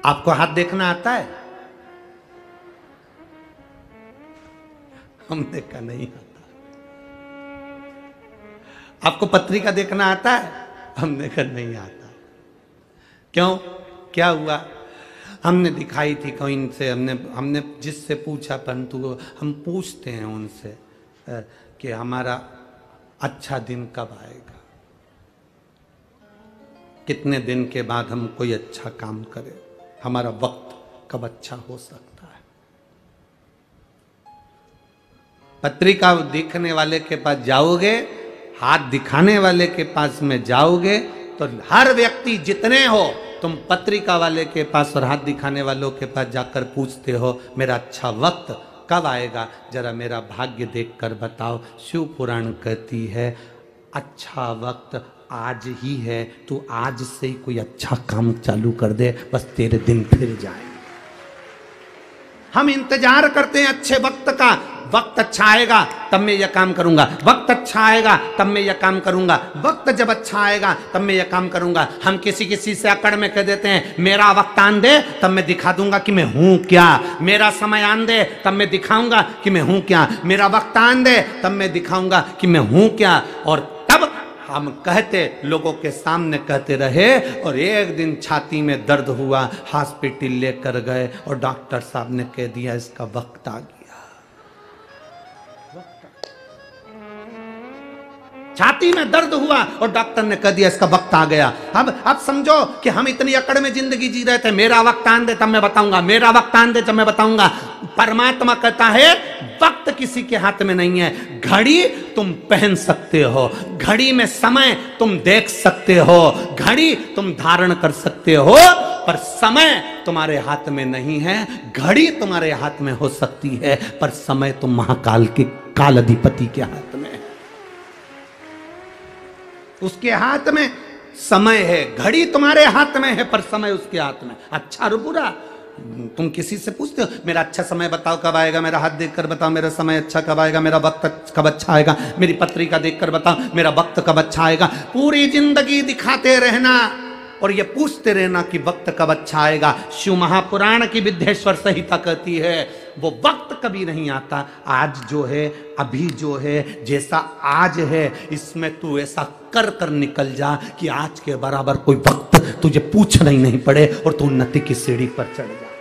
आपको हाथ देखना आता है? हमने कहा नहीं आता। आपको पत्रिका देखना आता है? हमने कहा नहीं आता। क्यों? क्या हुआ? हमने दिखाई थी कोई से, हमने जिससे पूछा, परंतु हम पूछते हैं उनसे कि हमारा अच्छा दिन कब आएगा, कितने दिन के बाद हम कोई अच्छा काम करें, हमारा वक्त कब अच्छा हो सकता है। पत्रिका दिखने वाले के पास जाओगे, हाथ दिखाने वाले के पास में जाओगे तो हर व्यक्ति जितने हो, तुम पत्रिका वाले के पास और हाथ दिखाने वालों के पास जाकर पूछते हो मेरा अच्छा वक्त कब आएगा, जरा मेरा भाग्य देखकर बताओ। शिव पुराण कहती है अच्छा वक्त आज ही है, तू आज से ही कोई अच्छा काम चालू कर दे, बस तेरे दिन फिर जाएंगे। हम इंतजार करते हैं अच्छे वक्त का, वक्त अच्छा आएगा तब मैं यह काम करूंगा, वक्त अच्छा आएगा तब मैं यह काम करूंगा, वक्त जब अच्छा आएगा तब मैं यह काम करूंगा। हम किसी से अकड़ में कह देते हैं मेरा वक्त आन दे तब मैं दिखा दूंगा कि मैं हूं क्या, मेरा समय आन दे तब मैं दिखाऊंगा कि मैं हूं क्या, मेरा वक्त आन दे तब मैं दिखाऊंगा कि मैं हूं क्या। और तब हम कहते, लोगों के सामने कहते रहे, और एक दिन छाती में दर्द हुआ, हॉस्पिटल लेकर गए और डॉक्टर साहब ने कह दिया इसका वक्त आ गया। छाती में दर्द हुआ और डॉक्टर ने कह दिया इसका वक्त आ गया। अब समझो कि हम इतनी अकड़ में जिंदगी जी रहे थे, मेरा वक्त आन दे तब मैं बताऊंगा, मेरा वक्त आन दे तब मैं बताऊंगा। परमात्मा कहता है वक्त किसी के हाथ में नहीं है। घड़ी तुम पहन सकते हो, घड़ी में समय तुम देख सकते हो, घड़ी तुम धारण कर सकते हो, पर समय तुम्हारे हाथ में नहीं है। घड़ी तुम्हारे हाथ में हो सकती है पर समय तो महाकाल के काल अधिपति के हाथ में है। उसके हाथ में समय है, घड़ी तुम्हारे हाथ में है पर समय उसके हाथ में। अच्छा और बुरा तुम किसी से पूछते हो मेरा अच्छा समय बताओ कब आएगा, मेरा हाथ देखकर बताओ मेरा समय अच्छा कब आएगा, मेरा वक्त कब अच्छा आएगा, मेरी पत्रिका देखकर बताओ मेरा वक्त कब अच्छा आएगा। पूरी जिंदगी दिखाते रहना और ये पूछते रहना कि वक्त कब अच्छा आएगा। शिव महापुराण की विद्येश्वर संहिता कहती है वो वक्त कभी नहीं आता। आज जो है, अभी जो है, जैसा आज है इसमें तू ऐसा कर कर निकल जा कि आज के बराबर कोई वक्त तुझे पूछना ही नहीं पड़े और तू उन्नति की सीढ़ी पर चढ़ जा।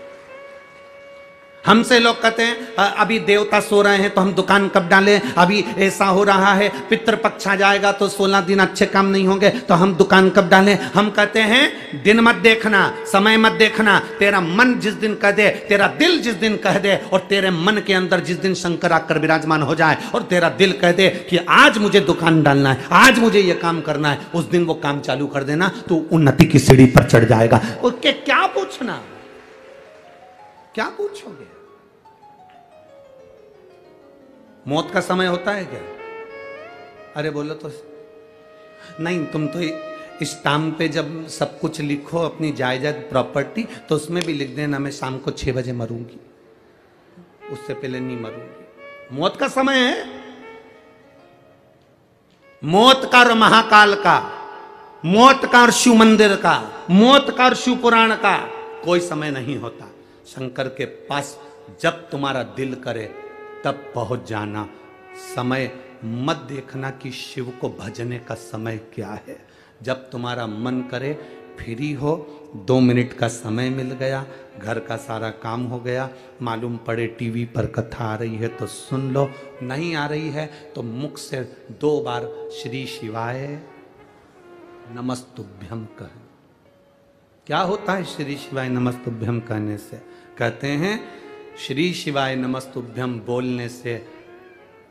हमसे लोग कहते हैं अभी देवता सो रहे हैं तो हम दुकान कब डालें, अभी ऐसा हो रहा है, पितृपक्ष आ जाएगा तो 16 दिन अच्छे काम नहीं होंगे तो हम दुकान कब डालें। हम कहते हैं दिन मत देखना, समय मत देखना, तेरा मन जिस दिन कह दे, तेरा दिल जिस दिन कह दे, और तेरे मन के अंदर जिस दिन शंकर आकर विराजमान हो जाए और तेरा दिल कह दे कि आज मुझे दुकान डालना है, आज मुझे यह काम करना है, उस दिन वो काम चालू कर देना, तो उन्नति की सीढ़ी पर चढ़ जाएगा। उसके क्या पूछना, क्या पूछोगे? मौत का समय होता है क्या? अरे बोलो तो नहीं। तुम तो स्टाम्प पे जब सब कुछ लिखो अपनी जायदाद प्रॉपर्टी तो उसमें भी लिख देना मैं शाम को 6 बजे मरूंगी, उससे पहले नहीं मरूंगी। मौत का समय है, मौत का और महाकाल का, मौत का और शिव मंदिर का, मौत का और शिव पुराण का कोई समय नहीं होता। शंकर के पास जब तुम्हारा दिल करे तब पहुंच जाना। समय मत देखना कि शिव को भजने का समय क्या है। जब तुम्हारा मन करे, फ्री हो, 2 मिनट का समय मिल गया, घर का सारा काम हो गया, मालूम पड़े टीवी पर कथा आ रही है तो सुन लो, नहीं आ रही है तो मुख से 2 बार श्री शिवाय नमस्तुभ्यम कह। क्या होता है श्री शिवाय नमस्तुभ्यम कहने से? कहते हैं श्री शिवाय नमस्तुभ्यम बोलने से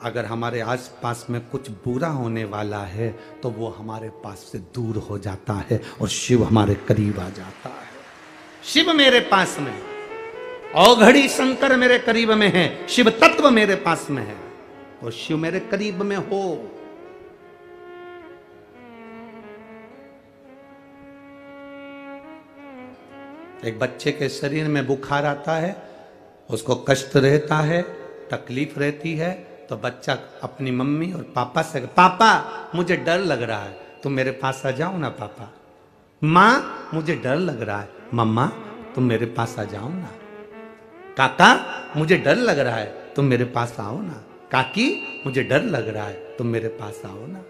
अगर हमारे आसपास में कुछ बुरा होने वाला है तो वो हमारे पास से दूर हो जाता है और शिव हमारे करीब आ जाता है। शिव मेरे पास में, औघड़ी शंकर मेरे करीब में है, शिव तत्व मेरे पास में है और शिव मेरे करीब में हो। एक बच्चे के शरीर में बुखार आता है, उसको कष्ट रहता है, तकलीफ रहती है, तो बच्चा अपनी मम्मी और पापा से, पापा मुझे डर लग रहा है, तुम मेरे पास आ जाओ ना पापा। माँ मुझे डर लग रहा है, मम्मा तुम मेरे पास आ जाओ ना। काका मुझे डर लग रहा है, तुम मेरे पास आओ ना। काकी मुझे डर लग रहा है, तुम मेरे पास आओ ना।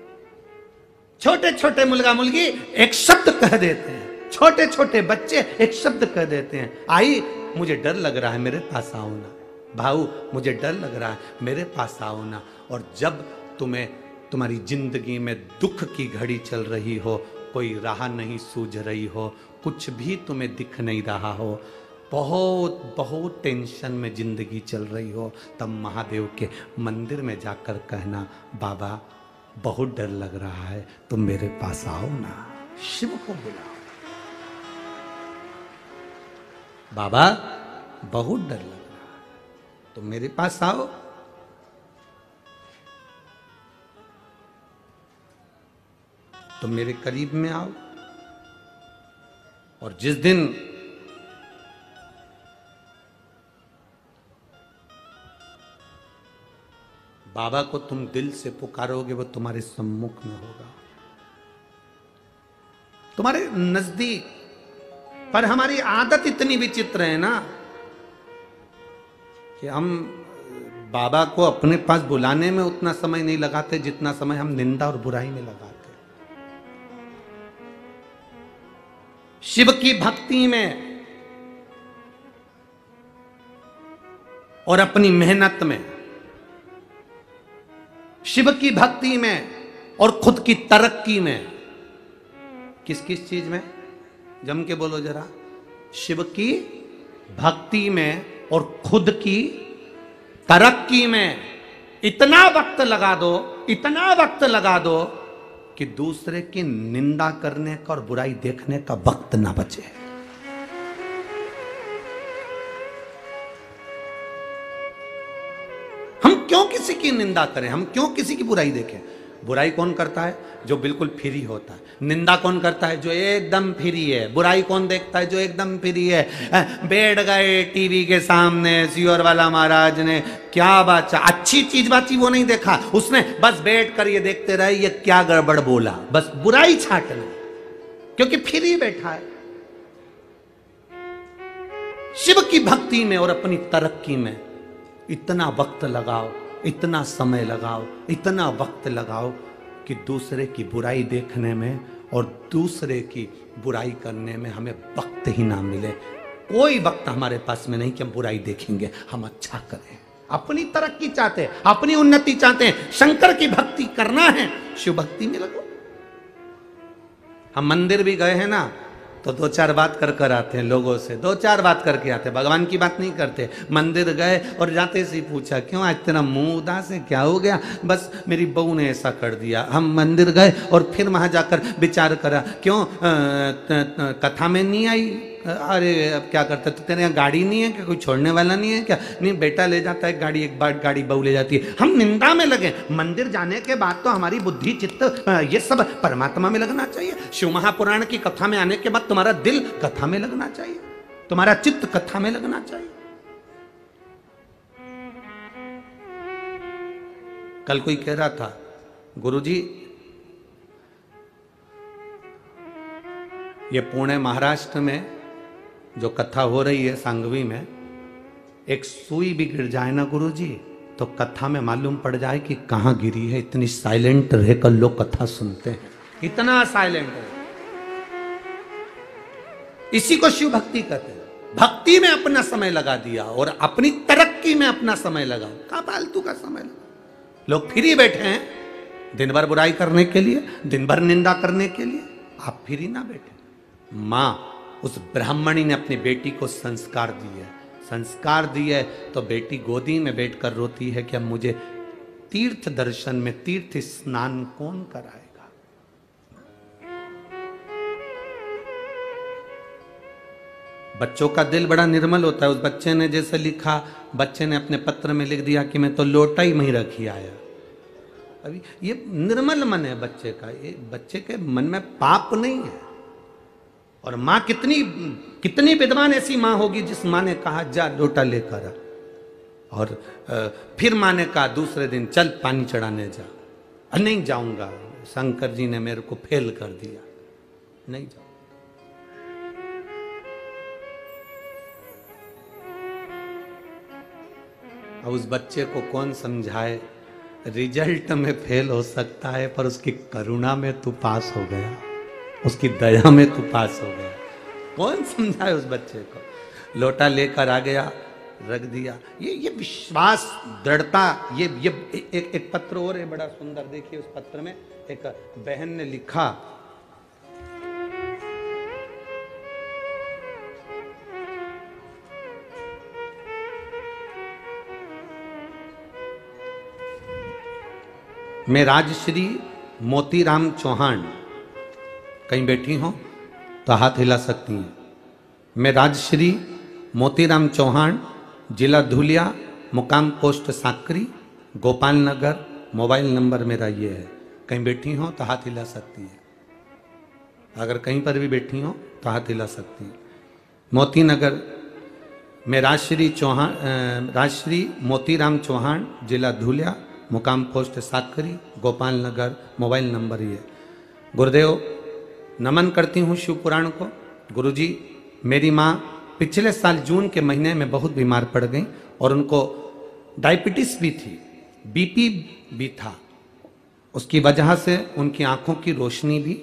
छोटे छोटे मुलगा मुलगी एक शब्द कह देते हैं, छोटे छोटे बच्चे एक शब्द कह देते हैं, आई मुझे डर लग रहा है, मेरे पास आओ ना। भाऊ मुझे डर लग रहा है, मेरे पास आओ ना। और जब तुम्हारी जिंदगी में दुख की घड़ी चल रही हो, कोई राह नहीं सूझ रही हो, कुछ भी तुम्हें दिख नहीं रहा हो, बहुत बहुत टेंशन में जिंदगी चल रही हो, तब महादेव के मंदिर में जाकर कहना, बाबा बहुत डर लग रहा है, तुम मेरे पास आओ ना। शिव को बुलाओ, बाबा बहुत डर लग रहा है, तुम मेरे पास आओ। तुम मेरे करीब में आओ। और जिस दिन बाबा को तुम दिल से पुकारोगे, वो तुम्हारे सम्मुख में होगा, तुम्हारे नजदीक। पर हमारी आदत इतनी विचित्र है ना कि हम बाबा को अपने पास बुलाने में उतना समय नहीं लगाते जितना समय हम निंदा और बुराई में लगाते। शिव की भक्ति में और अपनी मेहनत में, शिव की भक्ति में और खुद की तरक्की में, किस किस चीज में, जम के बोलो जरा, शिव की भक्ति में और खुद की तरक्की में इतना वक्त लगा दो, इतना वक्त लगा दो कि दूसरे की निंदा करने का और बुराई देखने का वक्त ना बचे। हम क्यों किसी की निंदा करें, हम क्यों किसी की बुराई देखें। बुराई कौन करता है? जो बिल्कुल फ्री होता है। निंदा कौन करता है? जो एकदम फ्री है। बुराई कौन देखता है? जो एकदम फ्री है। बैठ गए टीवी के सामने, सियोर वाला महाराज ने क्या बात, अच्छी चीज बाची वो नहीं देखा उसने, बस बैठ कर ये देखते रहे ये क्या गड़बड़ बोला, बस बुराई छाटना, क्योंकि फ्री बैठा है। शिव की भक्ति में और अपनी तरक्की में इतना वक्त लगाओ, इतना समय लगाओ, इतना वक्त लगाओ कि दूसरे की बुराई देखने में और दूसरे की बुराई करने में हमें वक्त ही ना मिले। कोई वक्त हमारे पास में नहीं कि हम बुराई देखेंगे, हम अच्छा करें। अपनी तरक्की चाहते हैं, अपनी उन्नति चाहते हैं, शंकर की भक्ति करना है, शिव भक्ति में लगो। हम मंदिर भी गए हैं ना तो दो चार बात कर कर आते हैं, लोगों से दो चार बात करके आते हैं, भगवान की बात नहीं करते। मंदिर गए और जाते से पूछा, क्यों आज तेरा मुंह उदास है, क्या हो गया? बस मेरी बहू ने ऐसा कर दिया। हम मंदिर गए और फिर वहां जाकर विचार करा, क्यों कथा में नहीं आई? अरे अब क्या करता, तो तेरे यहाँ गाड़ी नहीं है क्या? कोई छोड़ने वाला नहीं है क्या? नहीं, बेटा ले जाता है गाड़ी, एक बार गाड़ी बहू ले जाती है। हम निंदा में लगे। मंदिर जाने के बाद तो हमारी बुद्धि चित्त ये सब परमात्मा में लगना चाहिए। शिव महापुराण की कथा में आने के बाद तुम्हारा दिल कथा में लगना चाहिए, तुम्हारा चित्त कथा में लगना चाहिए। कल कोई कह रहा था, गुरुजी ये पुणे महाराष्ट्र में जो कथा हो रही है सांगवी में, एक सुई भी गिर जाए ना गुरुजी तो कथा में मालूम पड़ जाए कि कहां गिरी है। इतनी साइलेंट रहकर लोग कथा सुनते हैं, इतना साइलेंट है। इसी को शिव भक्ति कहते हैं। भक्ति में अपना समय लगा दिया और अपनी तरक्की में अपना समय लगाओ। कहां फालतू का समय लगा। लोग फ्री बैठे हैं दिन भर बुराई करने के लिए, दिन भर निंदा करने के लिए। आप फ्री ना बैठे। मां उस ब्राह्मणी ने अपनी बेटी को संस्कार दिए, संस्कार दिए तो बेटी गोदी में बैठकर रोती है कि अब मुझे तीर्थ दर्शन में तीर्थ स्नान कौन कराएगा। बच्चों का दिल बड़ा निर्मल होता है। उस बच्चे ने जैसे लिखा, बच्चे ने अपने पत्र में लिख दिया कि मैं तो लोटा ही वहीं रखी आया। अभी ये निर्मल मन है बच्चे का, ये बच्चे के मन में पाप नहीं है। और माँ कितनी विद्वान ऐसी माँ होगी जिस माँ ने कहा जा लोटा लेकर आ, और फिर माँ ने कहा दूसरे दिन चल पानी चढ़ाने जा। नहीं जाऊंगा, शंकर जी ने मेरे को फेल कर दिया, नहीं जाऊंगा। अब उस बच्चे को कौन समझाए, रिजल्ट में फेल हो सकता है पर उसकी करुणा में तू पास हो गया, उसकी दया में तू पास हो गया। कौन समझाए उस बच्चे को। लोटा लेकर आ गया, रख दिया। ये विश्वास, दृढ़ता। ये एक पत्र और है बड़ा सुंदर, देखिए उस पत्र में एक बहन ने लिखा, मैं राजश्री मोतीराम चौहान, कहीं बैठी हो तो हाथ हिला सकती हैं। मैं राजश्री मोतीराम चौहान, जिला धुलिया, मुकाम पोस्ट साकरी, गोपाल नगर, मोबाइल नंबर मेरा ये है। कहीं बैठी हो तो हाथ हिला सकती है। अगर कहीं पर भी बैठी हो तो हाथ हिला सकती है। मोती नगर में राजश्री मोतीराम चौहान, जिला धुलिया, मुकाम पोस्ट साकरी, गोपाल नगर, मोबाइल नंबर ये। गुरुदेव नमन करती हूँ शिव पुराण को। गुरुजी, मेरी माँ पिछले साल जून के महीने में बहुत बीमार पड़ गई और उनको डायबिटीज भी थी, बीपी भी था। उसकी वजह से उनकी आंखों की रोशनी भी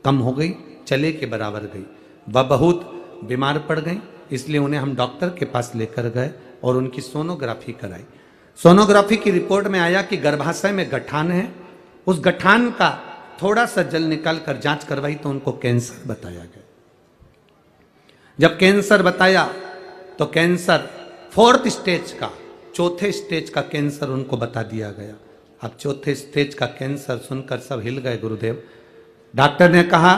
कम हो गई, चले के बराबर गई। वह बहुत बीमार पड़ गई, इसलिए उन्हें हम डॉक्टर के पास लेकर गए और उनकी सोनोग्राफी कराई। सोनोग्राफी की रिपोर्ट में आया कि गर्भाशय में गठान है। उस गठान का थोड़ा सा जल निकाल कर जांच करवाई तो उनको कैंसर बताया गया। जब कैंसर बताया तो कैंसर 4th स्टेज का, चौथे स्टेज का कैंसर उनको बता दिया गया। अब चौथे स्टेज का कैंसर सुनकर सब हिल गए गुरुदेव। डॉक्टर ने कहा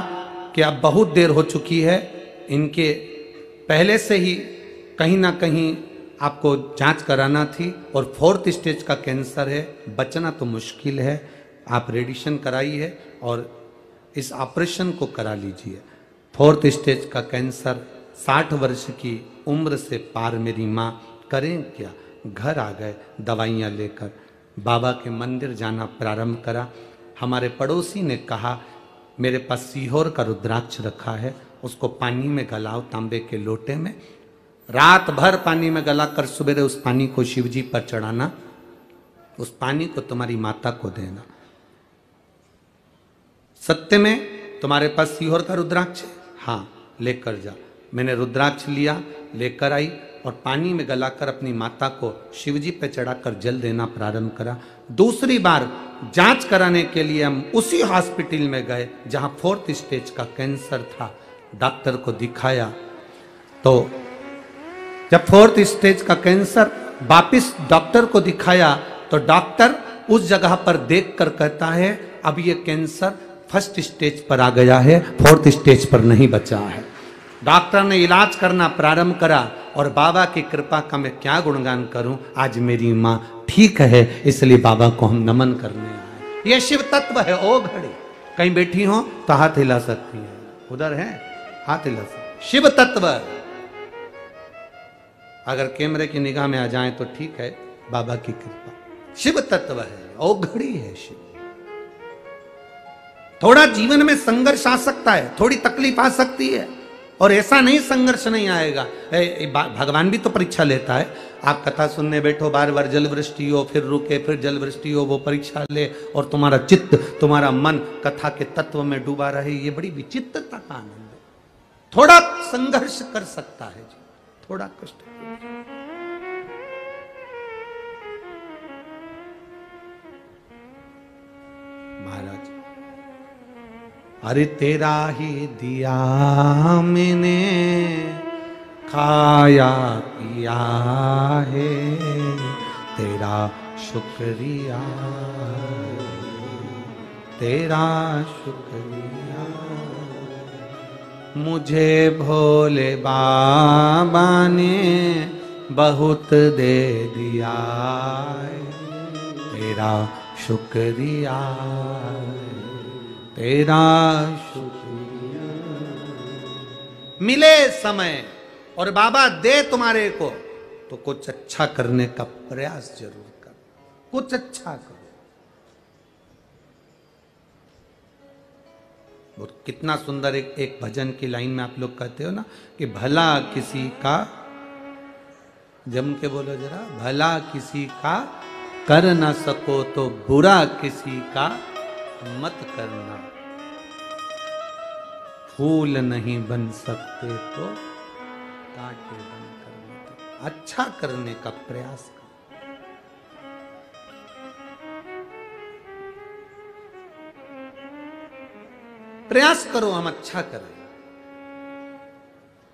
कि अब बहुत देर हो चुकी है, इनके पहले से ही कहीं ना कहीं आपको जांच कराना थी और 4th स्टेज का कैंसर है, बचना तो मुश्किल है। आप रेडिएशन कराइए और इस ऑपरेशन को करा लीजिए। 4th स्टेज का कैंसर, 60 वर्ष की उम्र से पार मेरी माँ, करें क्या। घर आ गए दवाइयाँ लेकर, बाबा के मंदिर जाना प्रारंभ करा। हमारे पड़ोसी ने कहा मेरे पास सीहोर का रुद्राक्ष रखा है, उसको पानी में गलाओ तांबे के लोटे में, रात भर पानी में गलाकर सुबह उस पानी को शिवजी पर चढ़ाना, उस पानी को तुम्हारी माता को देना। सत्य में तुम्हारे पास सीहोर का रुद्राक्ष है? हाँ, लेकर जा। मैंने रुद्राक्ष लिया, लेकर आई और पानी में गलाकर अपनी माता को शिवजी पे चढ़ाकर जल देना प्रारंभ करा। दूसरी बार जांच कराने के लिए हम उसी हॉस्पिटल में गए जहां 4th स्टेज का कैंसर था। डॉक्टर को दिखाया तो जब 4th स्टेज का कैंसर वापिस डॉक्टर को दिखाया तो डॉक्टर उस जगह पर देखकर कहता है अब ये कैंसर 1st स्टेज पर आ गया है, 4th स्टेज पर नहीं बचा है। डॉक्टर ने इलाज करना प्रारंभ करा और बाबा की कृपा का मैं क्या गुणगान करूं। आज मेरी माँ ठीक है, इसलिए बाबा को हम नमन करने आए। ये शिव तत्व है। ओ घड़ी कहीं बैठी हो तो हाथ हिला सकती है, उधर है हाथ हिला सकती। शिव तत्व अगर कैमरे की निगाह में आ जाए तो ठीक है, बाबा की कृपा। शिव तत्व है, ओ घड़ी है शिव। थोड़ा जीवन में संघर्ष आ सकता है, थोड़ी तकलीफ आ सकती है, और ऐसा नहीं संघर्ष नहीं आएगा। भगवान भी तो परीक्षा लेता है। आप कथा सुनने बैठो, बार बार जल वृष्टि हो, फिर रुके, फिर जल वृष्टि हो, वो परीक्षा ले और तुम्हारा चित्त, तुम्हारा मन कथा के तत्व में डूबा रहे। ये बड़ी विचित्रता का आनंद है। थोड़ा संघर्ष कर सकता है जी, थोड़ा कष्ट। महाराज, अरे तेरा ही दिया मैंने खाया पिया है, तेरा शुक्रिया, तेरा शुक्रिया। मुझे भोले बाबा ने बहुत दे दिया है, तेरा शुक्रिया, तेरा शुक्रिया। मिले समय और बाबा दे तुम्हारे को तो कुछ अच्छा करने का प्रयास जरूर कर, कुछ अच्छा करो। वो कितना सुंदर एक भजन की लाइन में आप लोग कहते हो ना कि भला किसी का जम के बोलो जरा, भला किसी का कर ना सको तो बुरा किसी का मत करना, फूल नहीं बन सकते तो कांटे बन करना। अच्छा करने का प्रयास करो। प्रयास करो हम अच्छा करें,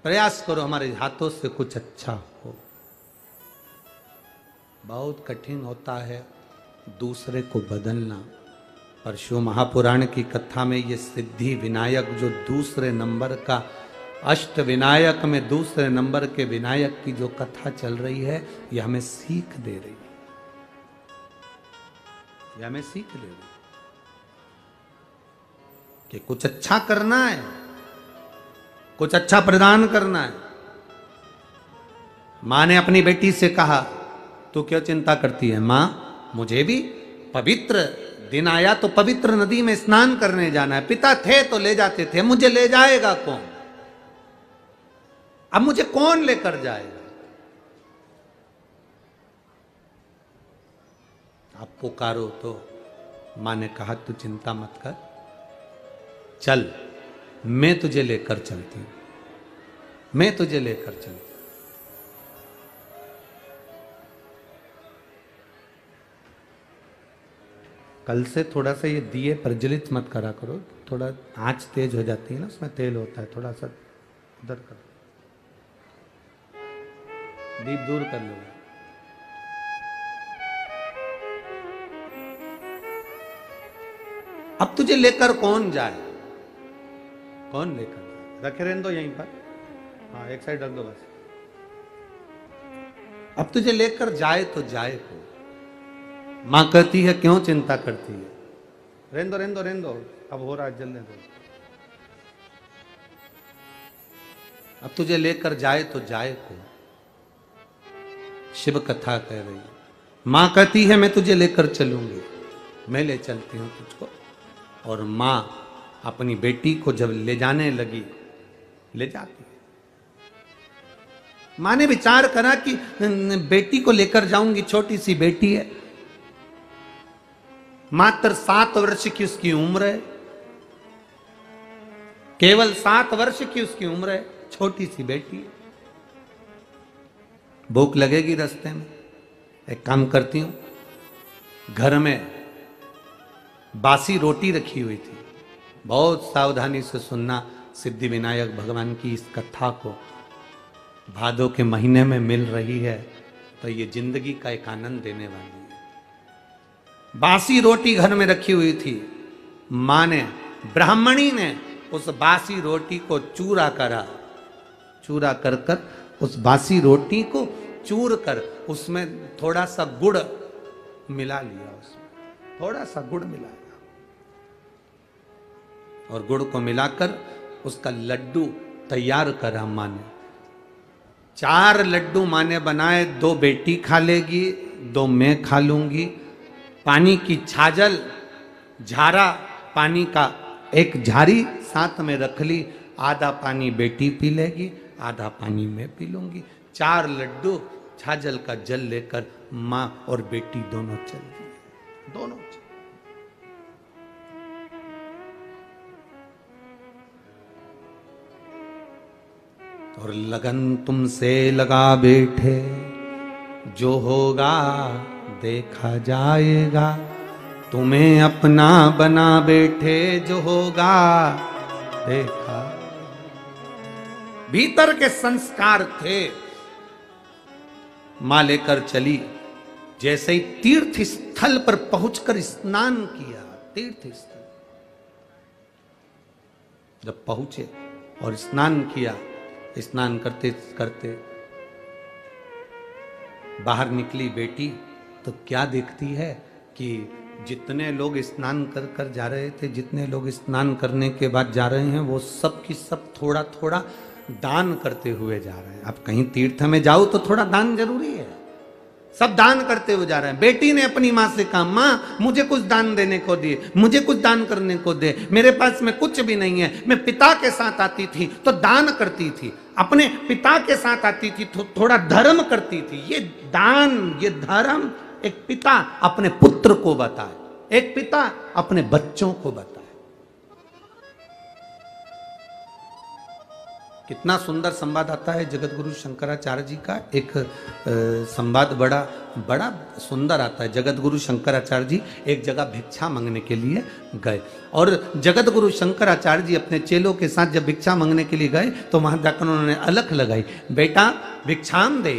प्रयास करो हमारे हाथों से कुछ अच्छा हो। बहुत कठिन होता है दूसरे को बदलना, पर शिव महापुराण की कथा में ये सिद्धि विनायक जो दूसरे नंबर का, अष्ट विनायक में दूसरे नंबर के विनायक की जो कथा चल रही है, यह हमें सीख दे रही है, यह हमें सीख दे रही है कि कुछ अच्छा करना है, कुछ अच्छा प्रदान करना है। मां ने अपनी बेटी से कहा, तू क्यों चिंता करती है मां, मुझे भी पवित्र दिन आया तो पवित्र नदी में स्नान करने जाना है। पिता थे तो ले जाते थे, मुझे ले जाएगा कौन, अब मुझे कौन लेकर जाएगा। आप पुकारो तो मां ने कहा, तू चिंता मत कर, चल मैं तुझे लेकर चलती हूं, मैं तुझे लेकर चलती हूं। कल से थोड़ा सा ये दिए प्रज्वलित मत करा करो, थोड़ा आंच तेज हो जाती है ना, उसमें तेल होता है, थोड़ा सा उधर करो, दीप दूर कर लो। अब तुझे लेकर कौन जाए, कौन लेकर जाए, रखे रहने दो यहीं पर, हाँ एक साइड रख दो बस। अब तुझे लेकर जाए तो जाए को। मां कहती है क्यों चिंता करती है, रहने दो रहने दो रहने दो, अब हो रहा है जल्दी दो। अब तुझे लेकर जाए तो जाए को, शिव कथा कह रही है। मां कहती है मैं तुझे लेकर चलूंगी, मैं ले चलती हूं तुझको। और मां अपनी बेटी को जब ले जाने लगी, ले जाती है। मां ने विचार करा कि बेटी को लेकर जाऊंगी, छोटी सी बेटी है, मात्र 7 वर्ष की उसकी उम्र है, केवल 7 वर्ष की उसकी उम्र है, छोटी सी बेटी है। भूख लगेगी रास्ते में, एक काम करती हूं, घर में बासी रोटी रखी हुई थी, बहुत सावधानी से सुनना, सिद्धि विनायक भगवान की इस कथा को भादों के महीने में मिल रही है तो ये जिंदगी का एक आनंद देने वाली है। बासी रोटी घर में रखी हुई थी, मां ने, ब्राह्मणी ने उस बासी रोटी को चूरा करा, चूरा कर कर उस बासी रोटी को चूर कर उसमें थोड़ा सा गुड़ मिला लिया, उसमें थोड़ा सा गुड़ मिलाया और गुड़ को मिलाकर उसका लड्डू तैयार करा मां ने। 4 लड्डू मां ने बनाए, 2 बेटी खा लेगी, 2 मैं खा लूंगी। पानी की छाजल, झारा पानी का एक झारी साथ में रख ली, आधा पानी बेटी पी लेगी, आधा पानी मैं पी लूंगी। 4 लड्डू छाजल का जल लेकर मां और बेटी दोनों चल दिए, दोनों चल। और लगन तुमसे लगा बैठे, जो होगा देखा जाएगा, तुम्हें अपना बना बैठे, जो होगा देखा। भीतर के संस्कार थे, मां लेकर चली। जैसे ही तीर्थ स्थल पर पहुंचकर स्नान किया, तीर्थ स्थल जब पहुंचे और स्नान किया, स्नान करते करते बाहर निकली बेटी तो क्या देखती है कि जितने लोग स्नान कर कर जा रहे थे, जितने लोग स्नान करने के बाद जा रहे हैं, वो सब की सब थोड़ा थोड़ा दान करते हुए जा रहे हैं। अब कहीं तीर्थ में जाओ तो थोड़ा दान जरूरी है, सब दान करते हुए जा रहे हैं। बेटी ने अपनी माँ से कहा, माँ मुझे कुछ दान देने को दे, मुझे कुछ दान करने को दे, मेरे पास में कुछ भी नहीं है। मैं पिता के साथ आती थी तो दान करती थी, अपने पिता के साथ आती थी तो थोड़ा धर्म करती थी। ये दान, ये धर्म एक पिता अपने पुत्र को बताए, एक पिता अपने बच्चों को बताए। कितना सुंदर संवाद आता है जगत गुरु शंकराचार्य जी का। एक संवाद बड़ा बड़ा सुंदर आता है। जगत गुरु शंकराचार्य जी एक जगह भिक्षा मांगने के लिए गए और जगत गुरु शंकराचार्य जी अपने चेलों के साथ जब भिक्षा मांगने के लिए गए तो वहां जाकर उन्होंने अलख लगाई, बेटा भिक्षाम दे,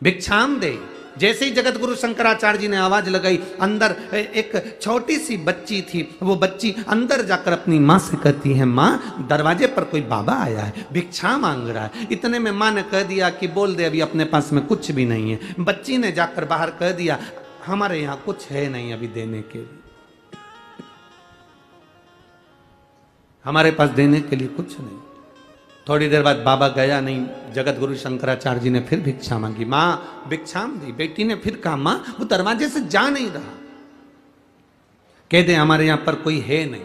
भिक्षाम दे। जैसे ही जगत गुरु शंकराचार्य जी ने आवाज लगाई, अंदर एक छोटी सी बच्ची थी। वो बच्ची अंदर जाकर अपनी माँ से कहती है, माँ दरवाजे पर कोई बाबा आया है, भिक्षा मांग रहा है। इतने में माँ ने कह दिया कि बोल दे, अभी अपने पास में कुछ भी नहीं है। बच्ची ने जाकर बाहर कह दिया, हमारे यहाँ कुछ है नहीं अभी देने के लिए, हमारे पास देने के लिए कुछ नहीं। थोड़ी देर बाद बाबा गया नहीं, जगत गुरु शंकराचार्य जी ने फिर भिक्षा मांगी, माँ भिक्षाम दी। बेटी ने फिर कहा, माँ वो दरवाजे से जा नहीं रहा, कह दे हमारे यहाँ पर कोई है नहीं।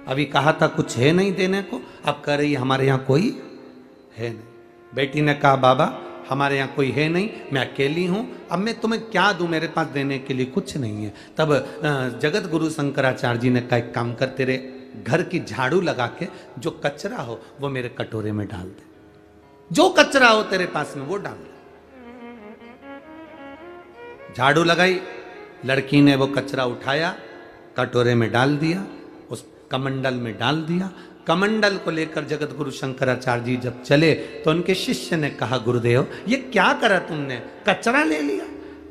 अभी कहा था कुछ है नहीं देने को, अब कह रही हमारे यहाँ कोई है नहीं। बेटी ने कहा, बाबा हमारे यहाँ कोई है नहीं, मैं अकेली हूँ, अब मैं तुम्हें क्या दूं, मेरे पास देने के लिए कुछ नहीं है। तब जगत गुरु शंकराचार्य जी ने कहा, एक काम कर, तेरे घर की झाड़ू लगा के जो कचरा हो वो मेरे कटोरे में डाल दे, जो कचरा हो तेरे पास में वो डाल दे। झाड़ू लगाई, लड़की ने वो कचरा उठाया, कटोरे में डाल दिया, उस कमंडल में डाल दिया। कमंडल को लेकर जगत गुरु शंकराचार्य जी जब चले तो उनके शिष्य ने कहा, गुरुदेव ये क्या करा तुमने, कचरा ले लिया।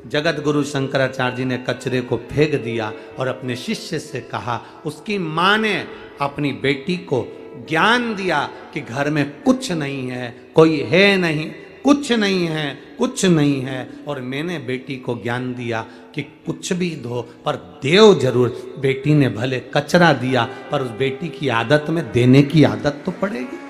जगत गुरु शंकराचार्य जी ने कचरे को फेंक दिया और अपने शिष्य से कहा, उसकी माँ ने अपनी बेटी को ज्ञान दिया कि घर में कुछ नहीं है, कोई है नहीं, कुछ नहीं है, कुछ नहीं है। और मैंने बेटी को ज्ञान दिया कि कुछ भी दो पर देव जरूर। बेटी ने भले कचरा दिया पर उस बेटी की आदत में देने की आदत तो पड़ेगी।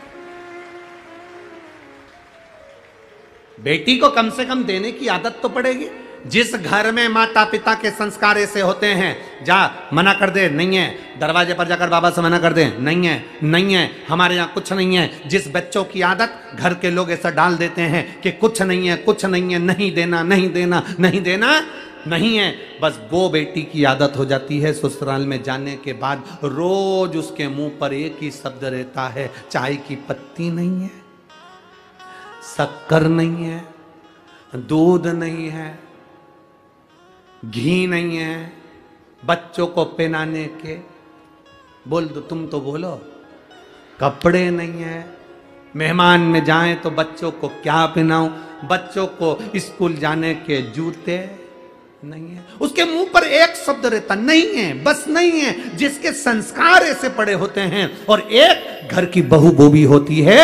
बेटी को कम से कम देने की आदत तो पड़ेगी। जिस घर में माता पिता के संस्कार ऐसे होते हैं, जा मना कर दे, नहीं है, दरवाजे पर जाकर बाबा से मना कर दे, नहीं है, नहीं है, हमारे यहाँ कुछ नहीं है। जिस बच्चों की आदत घर के लोग ऐसा डाल देते हैं कि कुछ नहीं है, कुछ नहीं है, नहीं देना, नहीं देना, नहीं देना, नहीं है, बस वो बेटी की आदत हो जाती है। ससुराल में जाने के बाद रोज उसके मुंह पर एक ही शब्द रहता है, चाय की पत्ती नहीं है, शक्कर नहीं है, दूध नहीं है, घी नहीं है, बच्चों को पहनाने के, बोल दो तुम तो बोलो, कपड़े नहीं है, मेहमान में जाएं तो बच्चों को क्या पहनाऊं, बच्चों को स्कूल जाने के जूते नहीं है। उसके मुंह पर एक शब्द रहता, नहीं है, बस नहीं है। जिसके संस्कार ऐसे पड़े होते हैं और एक घर की बहू वो भी होती है,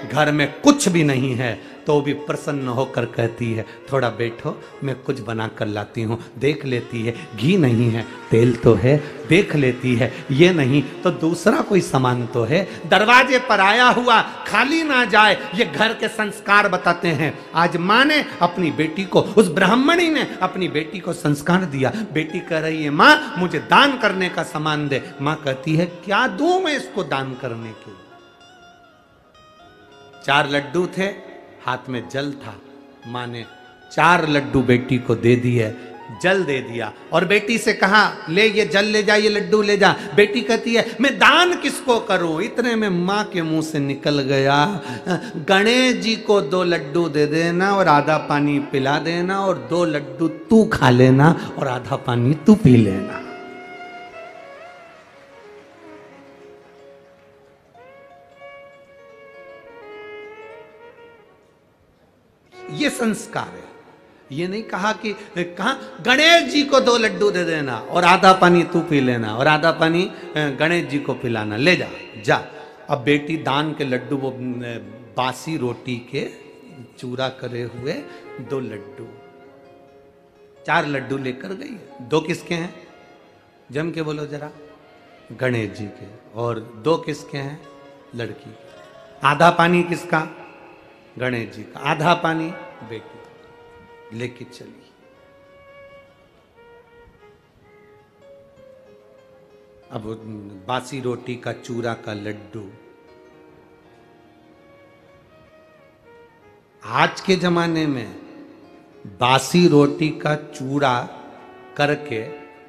घर में कुछ भी नहीं है तो भी प्रसन्न होकर कहती है, थोड़ा बैठो मैं कुछ बना कर लाती हूँ। देख लेती है, घी नहीं है, तेल तो है, देख लेती है, ये नहीं तो दूसरा कोई सामान तो है। दरवाजे पर आया हुआ खाली ना जाए, ये घर के संस्कार बताते हैं। आज माँ ने अपनी बेटी को, उस ब्राह्मणी ने अपनी बेटी को संस्कार दिया। बेटी कह रही है, माँ मुझे दान करने का सामान दे। माँ कहती है, क्या दूं मैं इसको दान करने के लिए। 4 लड्डू थे, हाथ में जल था, माँ ने 4 लड्डू बेटी को दे दिए, जल दे दिया और बेटी से कहा, ले ये जल ले जा, ये लड्डू ले जा। बेटी कहती है, मैं दान किसको करूं। इतने में माँ के मुंह से निकल गया, गणेश जी को 2 लड्डू दे देना और आधा पानी पिला देना, और 2 लड्डू तू खा लेना और आधा पानी तू पी लेना। ये संस्कार है। ये नहीं कहा कि कहा गणेश जी को 2 लड्डू दे देना और आधा पानी तू पी लेना और आधा पानी गणेश जी को पिलाना, ले जा जा। अब बेटी दान के लड्डू, वो बासी रोटी के चूरा करे हुए 2 लड्डू, 4 लड्डू लेकर गई। 2 किसके हैं, जम के बोलो जरा, गणेश जी के, और 2 किसके हैं, लड़की के। आधा पानी किसका, गणेश जी का, आधा पानी बेटी लेके चली। अब बासी रोटी का चूरा का लड्डू। आज के जमाने में बासी रोटी का चूरा करके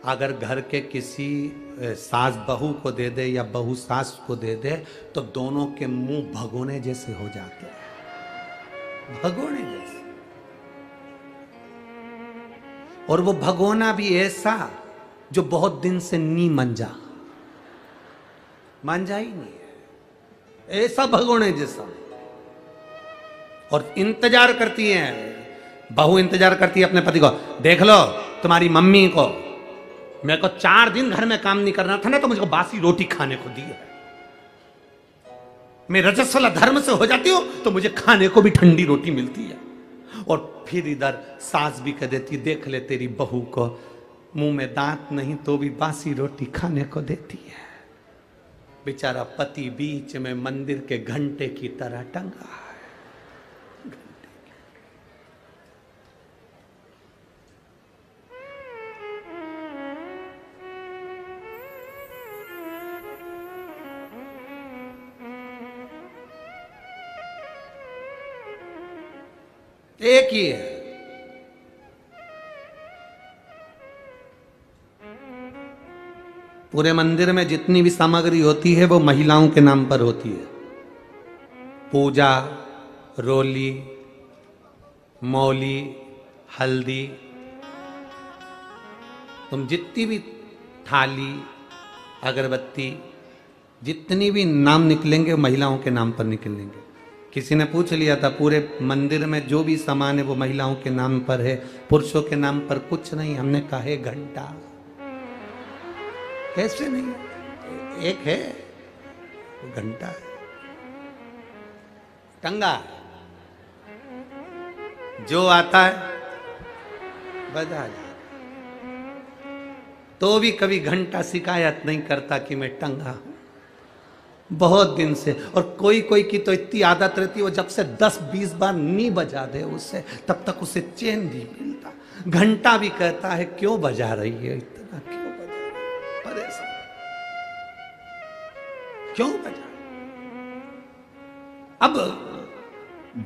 अगर घर के किसी सास बहू को दे दे या बहू सास को दे दे तो दोनों के मुंह भगोने जैसे हो जाते हैं, भगोने जैसे। और वो भगोना भी ऐसा जो बहुत दिन से नी मंजा ही नहीं है, ऐसा भगोने जैसा। और इंतजार करती है बहू, इंतजार करती है अपने पति को, देख लो तुम्हारी मम्मी को, मेरे को 4 दिन घर में काम नहीं करना था ना तो मुझको बासी रोटी खाने को दी है। मैं रजस्वला धर्म से हो जाती हूं तो मुझे खाने को भी ठंडी रोटी मिलती है। और फिर इधर सास भी कह देती, देख ले तेरी बहू को, मुंह में दांत नहीं तो भी बासी रोटी खाने को देती है। बेचारा पति बीच में मंदिर के घंटे की तरह टंगा है। एक ही है। पूरे मंदिर में जितनी भी सामग्री होती है वो महिलाओं के नाम पर होती है। पूजा, रोली, मौली, हल्दी, तुम जितनी भी थाली, अगरबत्ती, जितनी भी नाम निकलेंगे महिलाओं के नाम पर निकलेंगे। किसी ने पूछ लिया था पूरे मंदिर में जो भी सामान है वो महिलाओं के नाम पर है, पुरुषों के नाम पर कुछ नहीं। हमने कहा है घंटा, कैसे नहीं है? एक है वो घंटा है, टंगा है, जो आता है बजा जाए। तो भी कभी घंटा शिकायत नहीं करता कि मैं टंगा हूं बहुत दिन से। और कोई कोई की तो इतनी आदत रहती है वो जब से 10-20 बार नहीं बजा दे उससे तब तक उसे चैन नहीं मिलता। घंटा भी कहता है क्यों बजा रही है इतना, क्यों बजा रही है? परेशान क्यों बजा। अब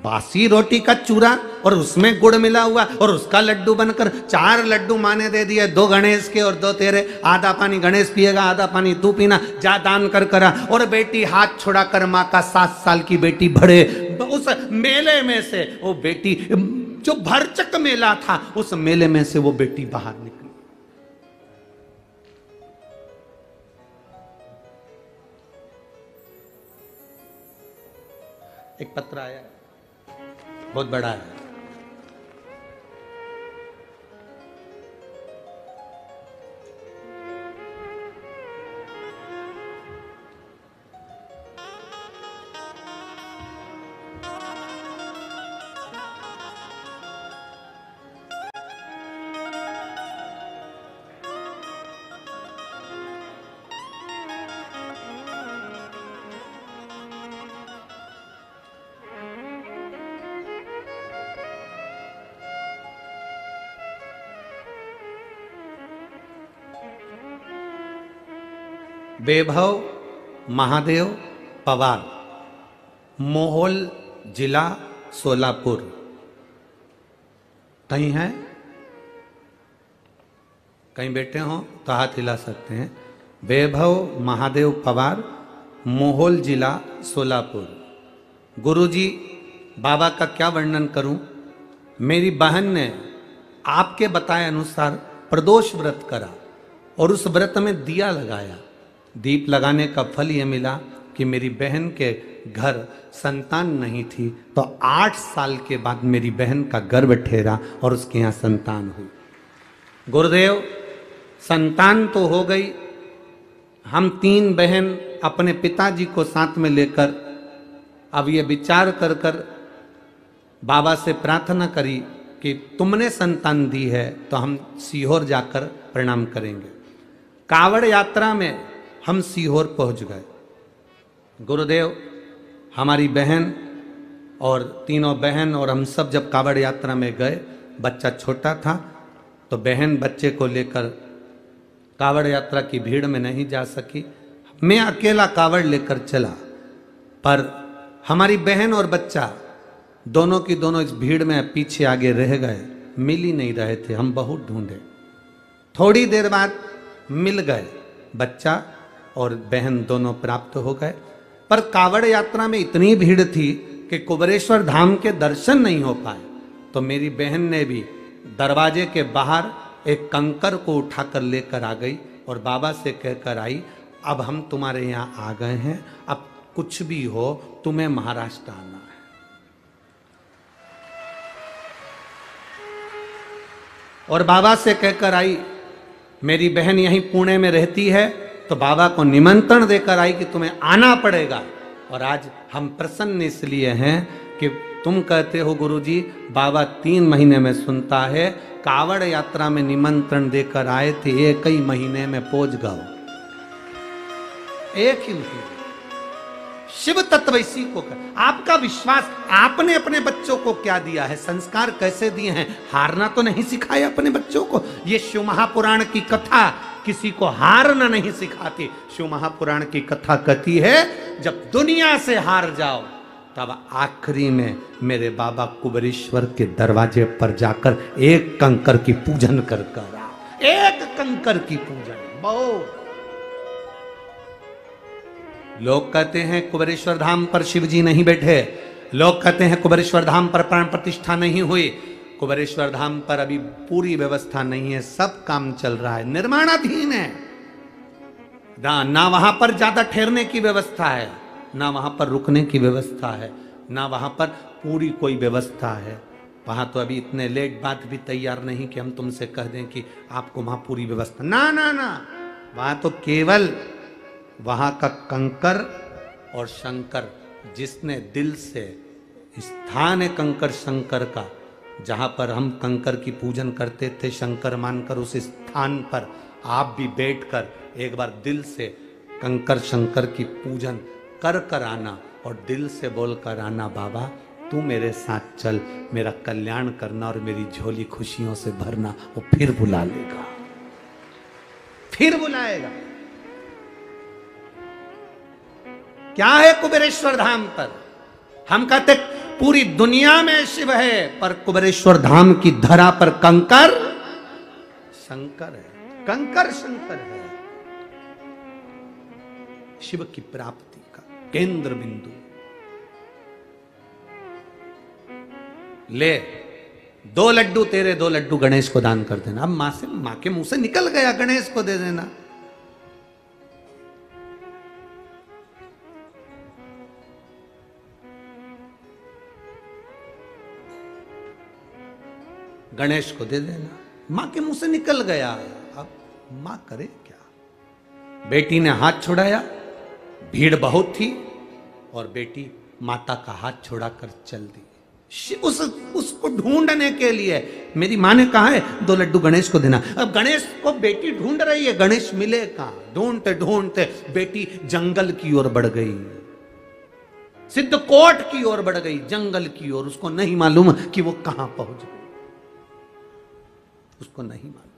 बासी रोटी का चूरा और उसमें गुड़ मिला हुआ और उसका लड्डू बनकर 4 लड्डू माने दे दिए, 2 गणेश के और 2 तेरे। आधा पानी गणेश पिएगा, आधा पानी तू पीना, जा दान कर करा। और बेटी हाथ छुड़ा कर माँ का 7 साल की बेटी भरे उस मेले में से, वो बेटी जो भरचक मेला था उस मेले में से वो बेटी बाहर निकली। एक पत्र आया, बहुत बड़ा है। वैभव महादेव पवार, मोहोल जिला सोलापुर। कहीं है, कहीं बैठे हो तो हाथ हिला सकते हैं। वैभव महादेव पवार, मोहोल जिला सोलापुर। गुरुजी बाबा का क्या वर्णन करूं। मेरी बहन ने आपके बताए अनुसार प्रदोष व्रत करा और उस व्रत में दिया लगाया। दीप लगाने का फल यह मिला कि मेरी बहन के घर संतान नहीं थी, तो 8 साल के बाद मेरी बहन का गर्भ ठहरा और उसके यहाँ संतान हुई। गुरुदेव संतान तो हो गई। हम 3 बहन अपने पिताजी को साथ में लेकर अब ये विचार कर कर बाबा से प्रार्थना करी कि तुमने संतान दी है तो हम सीहोर जाकर प्रणाम करेंगे। कावड़ यात्रा में हम सीहोर पहुंच गए। गुरुदेव हमारी बहन और तीनों बहन और हम सब जब कावड़ यात्रा में गए, बच्चा छोटा था तो बहन बच्चे को लेकर कावड़ यात्रा की भीड़ में नहीं जा सकी। मैं अकेला कावड़ लेकर चला, पर हमारी बहन और बच्चा दोनों की दोनों इस भीड़ में पीछे आगे रह गए, मिल ही नहीं रहे थे। हम बहुत ढूंढे, थोड़ी देर बाद मिल गए, बच्चा और बहन दोनों प्राप्त हो गए। पर कावड़ यात्रा में इतनी भीड़ थी कि कुबेरेश्वर धाम के दर्शन नहीं हो पाए। तो मेरी बहन ने भी दरवाजे के बाहर एक कंकर को उठाकर लेकर आ गई और बाबा से कहकर आई, अब हम तुम्हारे यहाँ आ गए हैं, अब कुछ भी हो तुम्हें महाराष्ट्र आना है। और बाबा से कहकर आई, मेरी बहन यहीं पुणे में रहती है, तो बाबा को निमंत्रण देकर आई कि तुम्हें आना पड़ेगा। और आज हम प्रसन्न इसलिए हैं कि तुम कहते हो गुरुजी बाबा 3 महीने में सुनता है, कावड़ यात्रा में निमंत्रण देकर आए थे, 1 ही महीने में पहुंच गए। 1 ही महीने। शिव तत्व इसी को कर। आपका विश्वास, आपने अपने बच्चों को क्या दिया है, संस्कार कैसे दिए हैं? हारना तो नहीं सिखाया अपने बच्चों को। ये शिव महापुराण की कथा किसी को हारना नहीं सिखाती। शिव महापुराण की कथा कहती है, जब दुनिया से हार जाओ तब आखिरी में मेरे बाबा कुबेरेश्वर के दरवाजे पर जाकर 1 कंकर की पूजन कर आओ। 1 कंकर की पूजन। बहुत लोग कहते हैं कुबेरेश्वर धाम पर शिव जी नहीं बैठे, लोग कहते हैं कुबेरेश्वर धाम पर प्राण प्रतिष्ठा नहीं हुई। कुबेरेश्वर धाम पर अभी पूरी व्यवस्था नहीं है, सब काम चल रहा है, निर्माणाधीन है। ना वहां पर ज्यादा ठहरने की व्यवस्था है, ना वहां पर रुकने की व्यवस्था है, ना वहां पर पूरी कोई व्यवस्था है। वहां तो अभी इतने लेट बात भी तैयार नहीं कि हम तुमसे कह दें कि आपको वहां पूरी व्यवस्था, ना ना ना। वहां तो केवल वहां का कंकर और शंकर, जिसने दिल से, स्थान है कंकर शंकर का, जहां पर हम कंकर की पूजन करते थे शंकर मानकर, उस स्थान पर आप भी बैठकर एक बार दिल से कंकर शंकर की पूजन कर कर आना और दिल से बोल कर आना, बाबा तू मेरे साथ चल, मेरा कल्याण करना और मेरी झोली खुशियों से भरना। वो फिर बुला लेगा, फिर बुलाएगा। क्या है कुबेरेश्वर धाम पर? हम कहते पूरी दुनिया में शिव है, पर कुबेरेश्वर धाम की धरा पर कंकर शंकर है, कंकर शंकर है। शिव की प्राप्ति का केंद्र बिंदु। ले 2 लड्डू तेरे, 2 लड्डू गणेश को दान कर देना। अब मां के मुंह से निकल गया, गणेश को दे देना। गणेश को दे देना, मां के मुंह से निकल गया। अब मां करे क्या? बेटी ने हाथ छुड़ाया, भीड़ बहुत थी और बेटी माता का हाथ छुड़ाकर चल दी। उसको ढूंढने के लिए मेरी मां ने कहा है 2 लड्डू गणेश को देना। अब गणेश को बेटी ढूंढ रही है, गणेश मिले कहां? ढूंढते ढूंढते बेटी जंगल की ओर बढ़ गई, सिद्धकोट की ओर बढ़ गई, जंगल की ओर। उसको नहीं मालूम कि वो कहां पहुंच गई, उसको नहीं मालूम।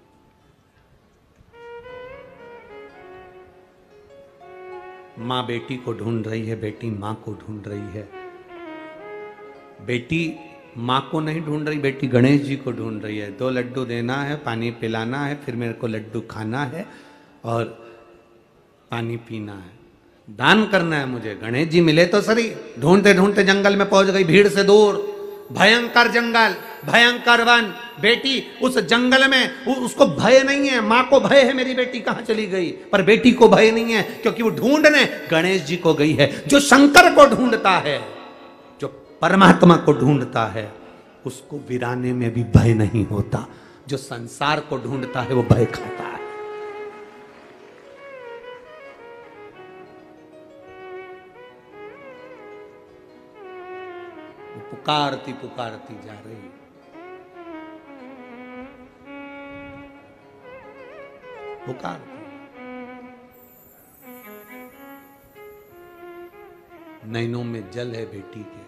मां बेटी को ढूंढ रही है, बेटी मां को ढूंढ रही है। बेटी मां को नहीं ढूंढ रही, बेटी गणेश जी को ढूंढ रही है। 2 लड्डू देना है, पानी पिलाना है, फिर मेरे को लड्डू खाना है और पानी पीना है, दान करना है मुझे। गणेश जी मिले तो सही। ढूंढते ढूंढते जंगल में पहुंच गई, भीड़ से दूर, भयंकर जंगल, भयंकर वन। बेटी उस जंगल में, उसको भय नहीं है, मां को भय है मेरी बेटी कहां चली गई, पर बेटी को भय नहीं है क्योंकि वो ढूंढने गणेश जी को गई है। जो शंकर को ढूंढता है, जो परमात्मा को ढूंढता है, उसको वीराने में भी भय नहीं होता। जो संसार को ढूंढता है वो भय खाता है। पुकारती पुकारती जा रही, पुकारती। नैनों में जल है बेटी के,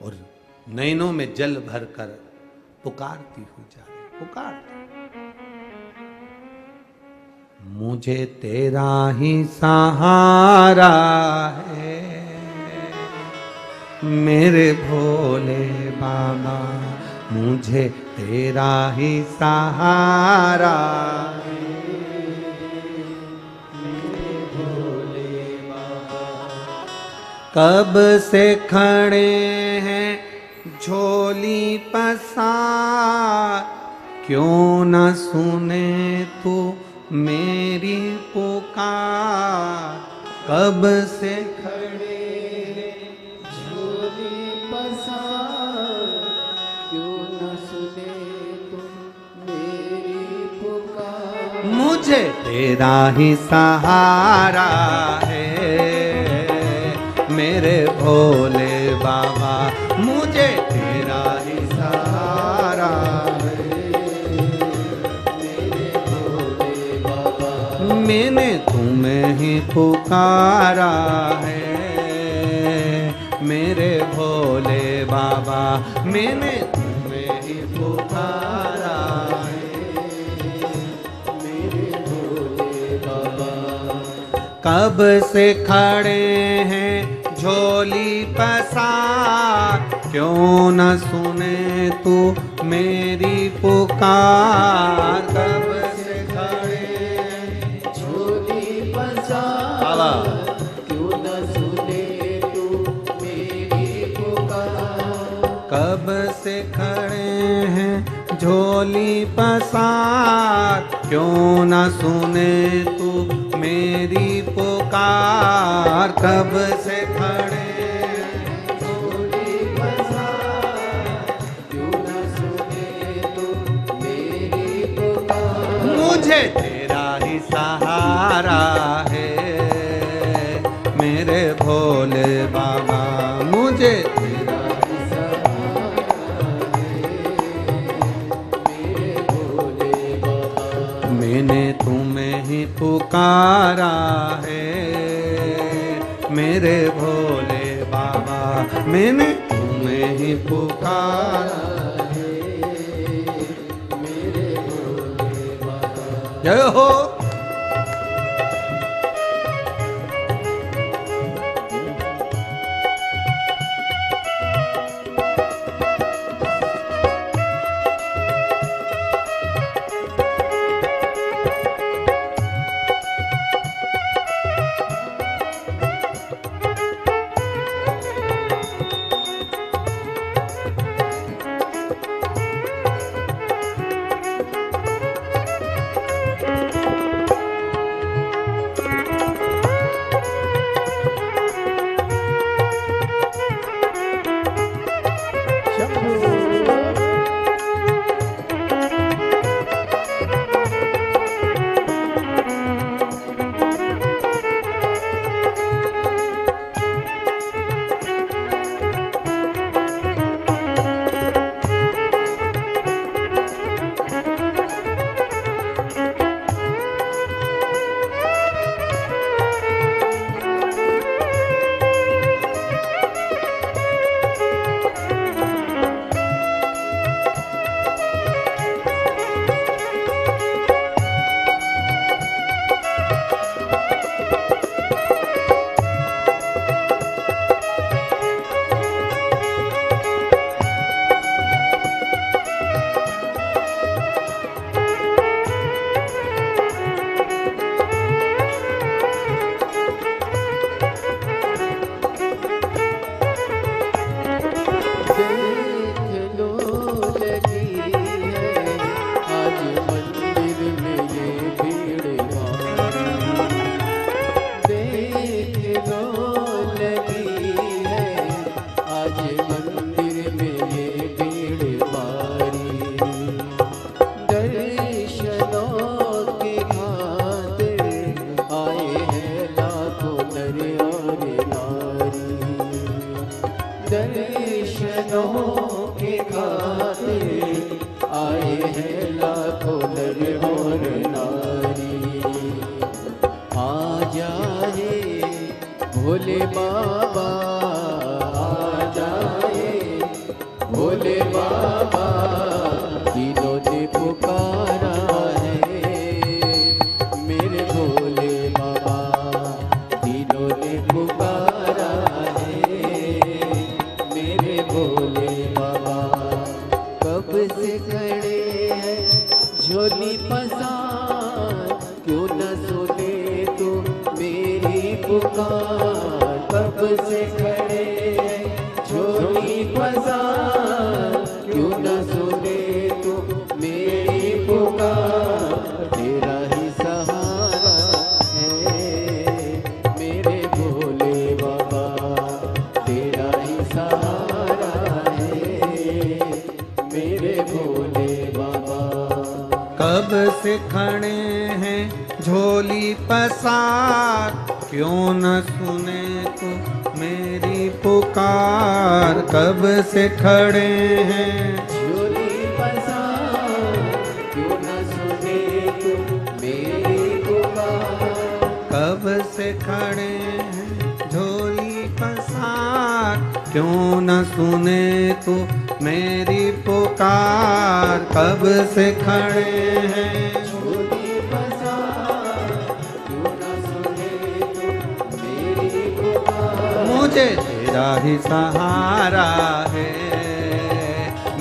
और नैनों में जल भरकर पुकारती हुई जा रही, पुकारती। मुझे तेरा ही सहारा है मेरे भोले बाबा, मुझे तेरा ही सहारा है मेरे भोले बाबा। कब से खड़े हैं झोली पसार, क्यों न सुने तू मेरी पुकार। कब से खड़े झोली पसार, क्यों न सुने तू मेरी पुकार। मुझे तेरा ही सहारा है मेरे भोले बाबा, मुझे तेरा ही सहारा है मेरे भोले बाबा। मैंने तुम्हें ही पुकारा है मेरे भोले बाबा, मैंने तुम्हें ही पुकारा है मेरे भोले बाबा। कब से खड़े हैं झोली पसार, क्यों न सुने तू मेरी पुकार। कब से खड़े झोली पसार, क्यों न सुने तू मेरी पुकार। कब से खड़े हैं झोली पसार, क्यों न सुने तू मेरी पुकार। कब से खड़े झोली पसार, क्यों न सुने तू मेरी पुकार। मुझे तेरा ही सहारा है मेरे भोले बाबा, मुझे तेरा ही सहारा है मेरे भोले बाबा। मैंने तुम्हें ही पुकारा है मेरे भोले बाबा, मैंने तुम्हें ही पुकारा है मेरे भोले बाबा। जय हो। भोले बाबा आ जाए, भोले बाबा से खड़े हैं झोली पसार, क्यों न सुने तू मेरी पुकार। तेरा ही सहारा है मेरे भोले बाबा, तेरा ही सहारा है मेरे भोले बाबा। कब से खड़े हैं झोली पसार, क्यों न सुने तू मेरी पुकार। कब से खड़े हैं झोली पसार, क्यों न सुने तू मेरी पुकार। कब से खड़े हैं झोली पसार, क्यों न सुने तू मेरी पुकार। कब से खड़े हैं झोली पसार, क्यों न सुने तू मेरी पुकार। मुझे तेरा ही सहारा है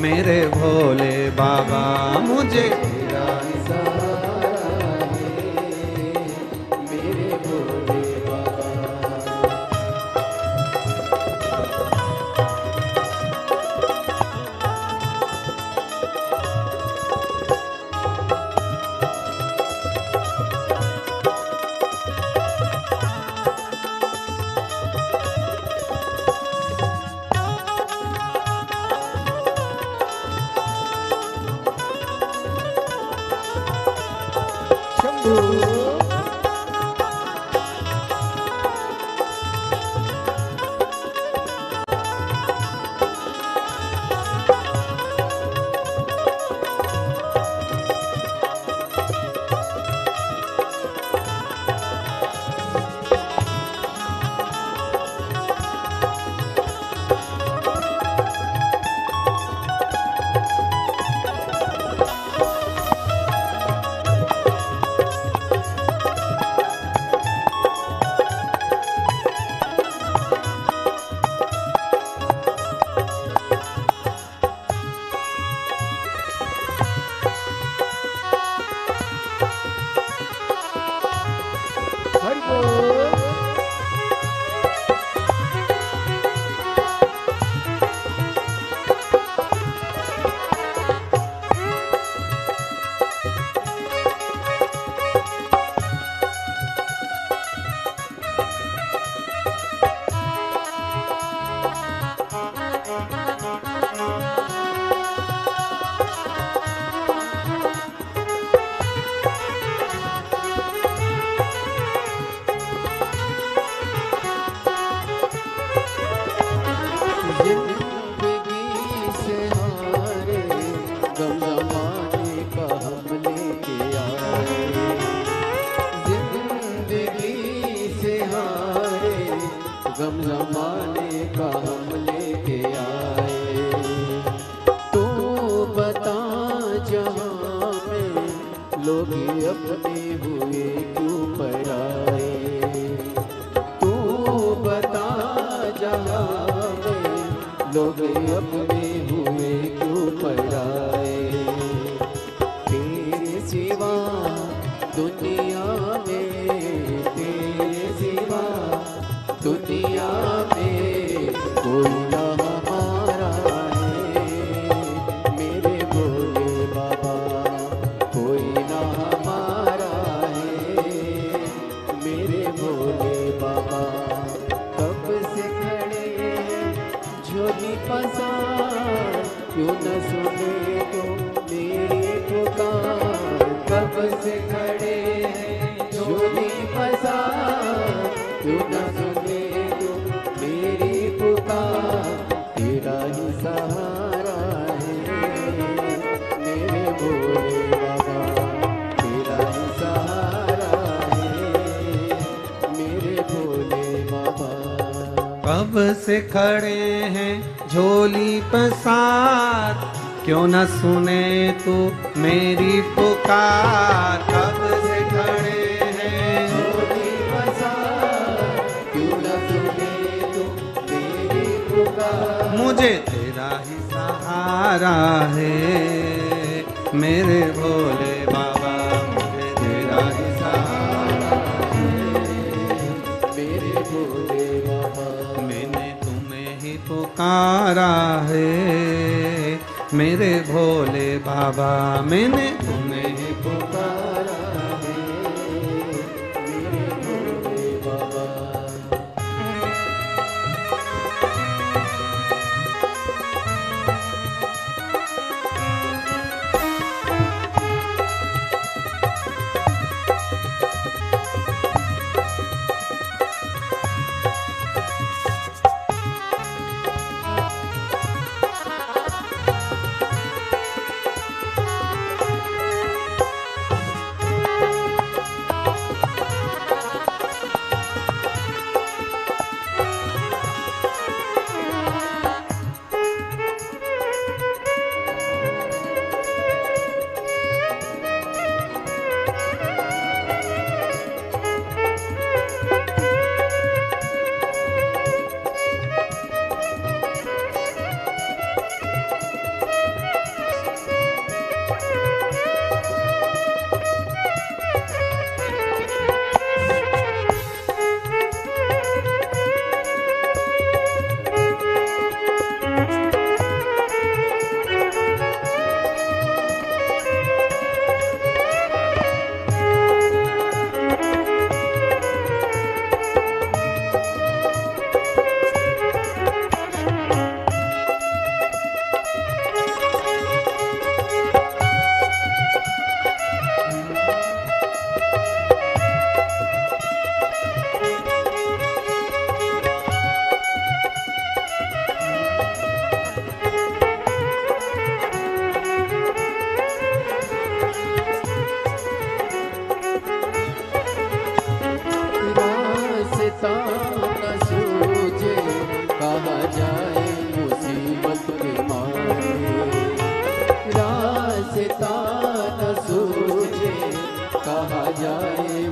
मेरे भोले बाबा, मुझे तेरा ही सहारा है मेरे भोले बाबा। हरि बोल। जिंदगी से हारे गम ज़माने का हम लेके आए। जिंदगी से हारे गम ज़माने का हम लेके आए। तू बता जहाँ में लोग अपने हुए क्यों पराए। तू बता जहाँ लोग अपने हुए क्यों पराए। तेरे सिवा दुनिया में, तेरे सिवा दुनिया में कोई ना हमारा है मेरे भोले बाबा, कोई ना हमारा है मेरे भोले बाबा। कब से खड़े झोली पसार, क्यों न सुने तो मेरी पुकार। कब से खड़े हैं झोली पसार, क्यों न सुने तो मेरी पुकार। तेरा ही सहारा है मेरे भोले बाबा, तेरा ही सहारा है मेरे भोले बाबा। कब से खड़े हैं झोली पसार, क्यों न सुने तू मेरी पुकार। कब से खड़े हैं झोली पसार, क्यों न सुने तू मेरी पुकार। मुझे तेरा ही सहारा है मेरे भोले बाबा, मुझे तेरा ही सहारा मेरे भोले बाबा। पुकारा है मेरे भोले बाबा, मैंने तुम्हें ही पुकारा है मेरे भोले बाबा।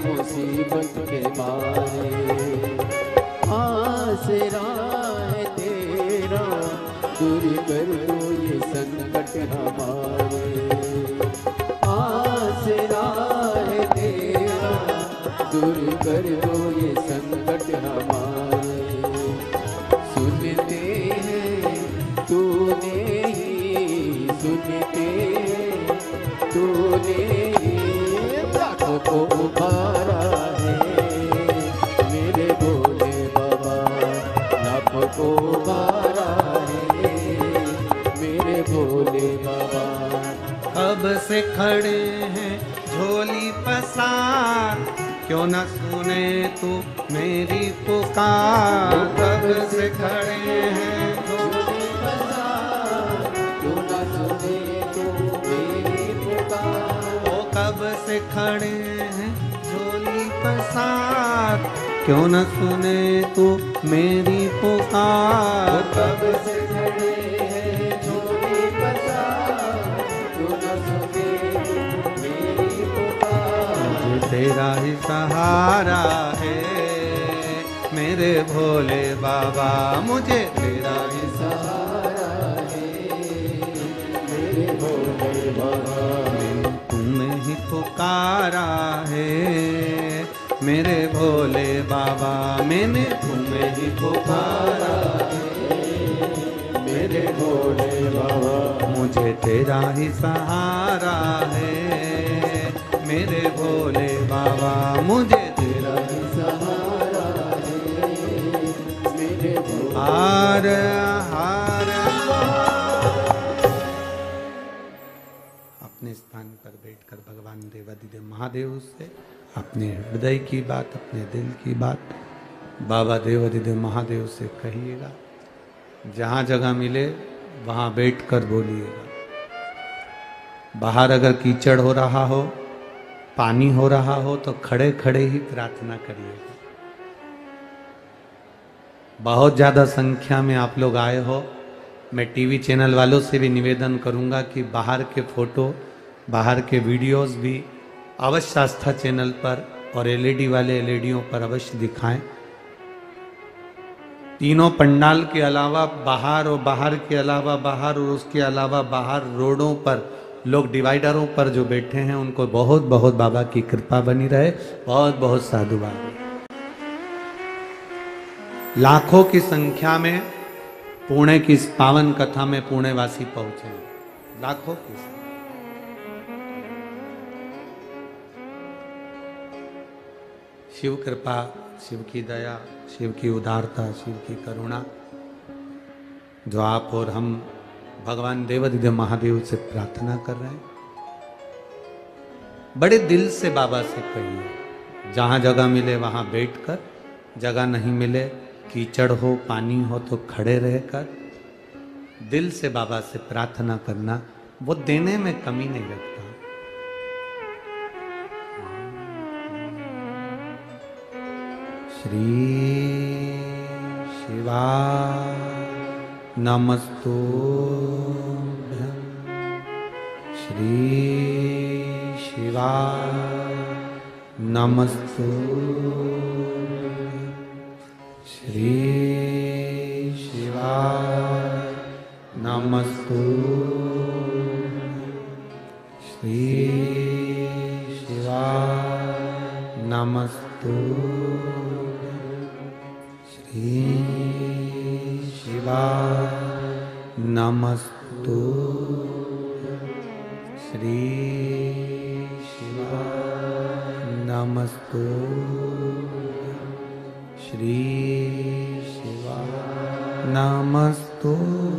मुसीबत के मारे आसरा है तेरा, दूर कर दो ये संकट हमारे। आसरा है तेरा, दूर कर दो ये संकट हमारे। सुनते हैं तूने ही, सुनते तूने को उखारा है मेरे भोले बाबा, नभ को उखारा है मेरे भोले बाबा। कब से खड़े हैं झोली पसार, क्यों न सुने तू मेरी पुकार। कब से खड़े हैं झोली पसार, क्यों न सुने तू मेरी पुकार। ओ कब से खड़े हैं झोली पसार, क्यों न सुने तू मेरी पुकार। कब से खड़े हैं झोली पसार, क्यों न सुने तू मेरी पुकार। तेरा ही सहारा है मेरे भोले बाबा, मुझे तेरा ही सहारा है मेरे भोले बाबा। तुम्हें ही पुकारा है मेरे भोले बाबा, मैंने तुम्हें ही पुकारा है मेरे भोले बाबा। मुझे तेरा ही सहारा है मेरे भोले बाबा, मुझे तेरा ही सहारा है मेरे भोले। हार हार। अपने स्थान पर बैठकर भगवान देवाधिदेव महादेव से अपने हृदय की बात, अपने दिल की बात बाबा देवाधिदेव महादेव से कहिएगा। जहाँ जगह मिले वहाँ बैठकर बोलिएगा। बाहर अगर कीचड़ हो रहा हो, पानी हो रहा हो, तो खड़े खड़े ही प्रार्थना करिएगा। बहुत ज़्यादा संख्या में आप लोग आए हो। मैं टीवी चैनल वालों से भी निवेदन करूंगा कि बाहर के फोटो, बाहर के वीडियोस भी अवश्य आस्था चैनल पर और एलईडी वाले एलईडीओं पर अवश्य दिखाएं। तीनों पंडाल के अलावा बाहर, और बाहर के अलावा बाहर, और उसके अलावा बाहर रोडों पर लोग डिवाइडरों पर जो बैठे हैं उनको बहुत बहुत बाबा की कृपा बनी रहे। बहुत बहुत साधुवाद। लाखों की संख्या में पुणे की इस पावन कथा में पुणेवासी पहुंचे, लाखों की। शिव कृपा, शिव की दया, शिव की उदारता, शिव की करुणा, जो आप और हम भगवान देवाधिदेव महादेव से प्रार्थना कर रहे हैं, बड़े दिल से बाबा से कहिए। जहां जगह मिले वहां बैठकर, जगह नहीं मिले, कीचड़ हो, पानी हो तो खड़े रहकर दिल से बाबा से प्रार्थना करना, वो देने में कमी नहीं रखता। श्री शिवा नमस्तुभ्यं, श्री शिवा नमस्तुभ्यं, श्री शिवा नमस्तुभ्यं, श्री शिवा नमस्तुभ्यं, श्री शिवा नमस्तुभ्यं, श्री शिवा नमस्तुभ्यं, श्री शिवा नमस्तुभ्यं।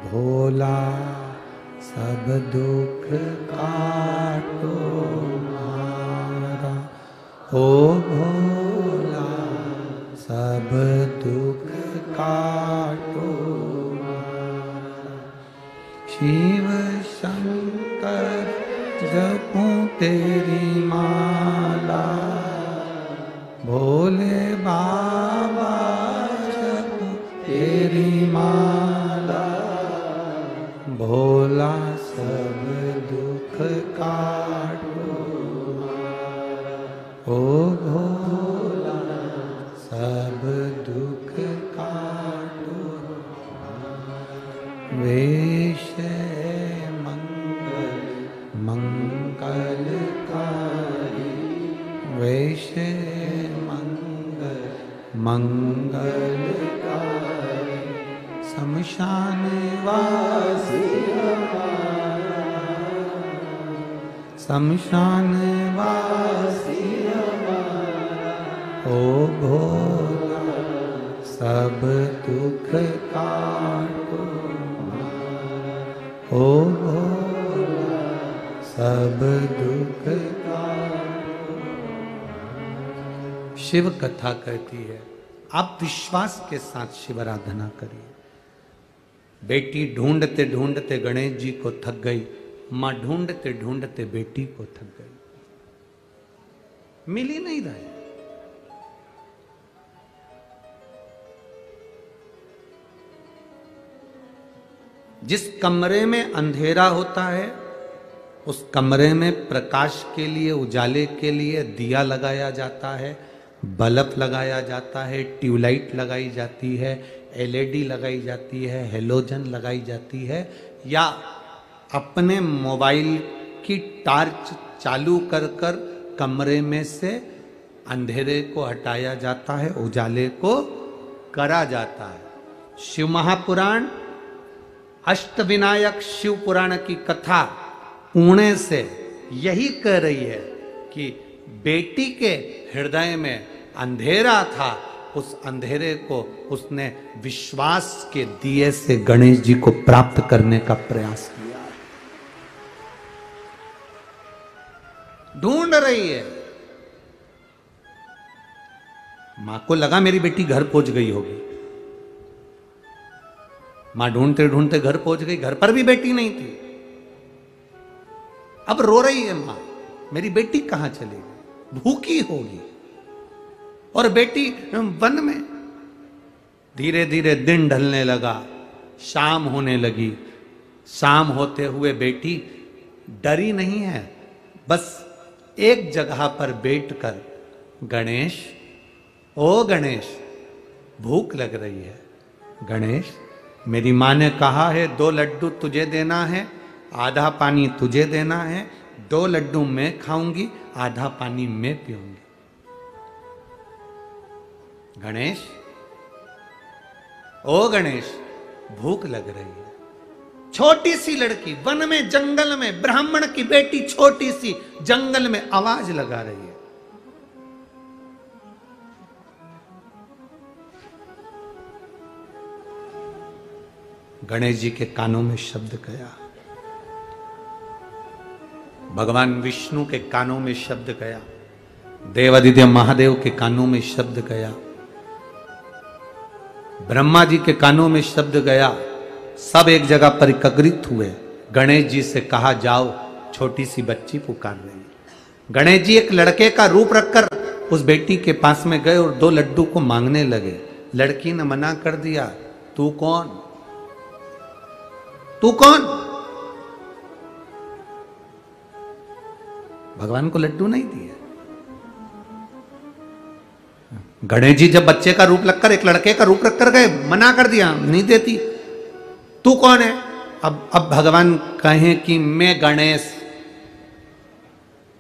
भोला सब दुख काटो मारा, ओ भोला सब दुख काटो मारा। शिव शंकर जपूं तेरी माला, भोले बाबा जपूं तेरी माला, भोला सब दुख काटो मारा, ओ भोला सब दुख काटो। वेश मंगल मंगलकारी, वेश मंगल मंगलकारी, शमशान वासी हमारा, शमशान वासी हमारा, ओ भोला सब दुख काटो मारा, ओ भोला सब दुख काटो। शिव कथा कहती है, आप विश्वास के साथ शिव आराधना करिए। बेटी ढूंढते ढूंढते गणेश जी को थक गई, मां ढूंढते ढूंढते बेटी को थक गई, मिल ही नहीं रहे। जिस कमरे में अंधेरा होता है, उस कमरे में प्रकाश के लिए, उजाले के लिए दिया लगाया जाता है, बल्ब लगाया जाता है, ट्यूबलाइट लगाई जाती है, एलईडी लगाई जाती है, हेलोजन लगाई जाती है, या अपने मोबाइल की टॉर्च चालू कर कर कमरे में से अंधेरे को हटाया जाता है, उजाले को करा जाता है। शिव महापुराण, अष्टविनायक शिव पुराण की कथा पुणे से यही कह रही है कि बेटी के हृदय में अंधेरा था, उस अंधेरे को उसने विश्वास के दिए से गणेश जी को प्राप्त करने का प्रयास किया। ढूंढ रही है, मां को लगा मेरी बेटी घर पहुंच गई होगी, मां ढूंढते ढूंढते घर पहुंच गई, घर पर भी बेटी नहीं थी। अब रो रही है मां, मेरी बेटी कहां चली गई, भूखी होगी। और बेटी वन में। धीरे धीरे दिन ढलने लगा, शाम होने लगी। शाम होते हुए बेटी डरी नहीं है, बस एक जगह पर बैठकर, गणेश, ओ गणेश, भूख लग रही है। गणेश, मेरी माँ ने कहा है 2 लड्डू तुझे देना है, आधा पानी तुझे देना है, 2 लड्डू मैं खाऊंगी, आधा पानी मैं पीऊंगी। गणेश, ओ गणेश, भूख लग रही है। छोटी सी लड़की वन में, जंगल में, ब्राह्मण की बेटी छोटी सी जंगल में आवाज लगा रही है। गणेश जी के कानों में शब्द गया, भगवान विष्णु के कानों में शब्द गया, देवादिदेव महादेव के कानों में शब्द गया, ब्रह्मा जी के कानों में शब्द गया। सब एक जगह पर एकत्रित हुए। गणेश जी से कहा, जाओ, छोटी सी बच्ची पुकार रही है। गणेश जी एक लड़के का रूप रखकर उस बेटी के पास में गए और 2 लड्डू को मांगने लगे। लड़की ने मना कर दिया, तू कौन, तू कौन? भगवान को लड्डू नहीं दिए। गणेश जी जब बच्चे का रूप रखकर, एक लड़के का रूप रखकर गए, मना कर दिया, नहीं देती। तू कौन है? अब भगवान कहें कि मैं गणेश,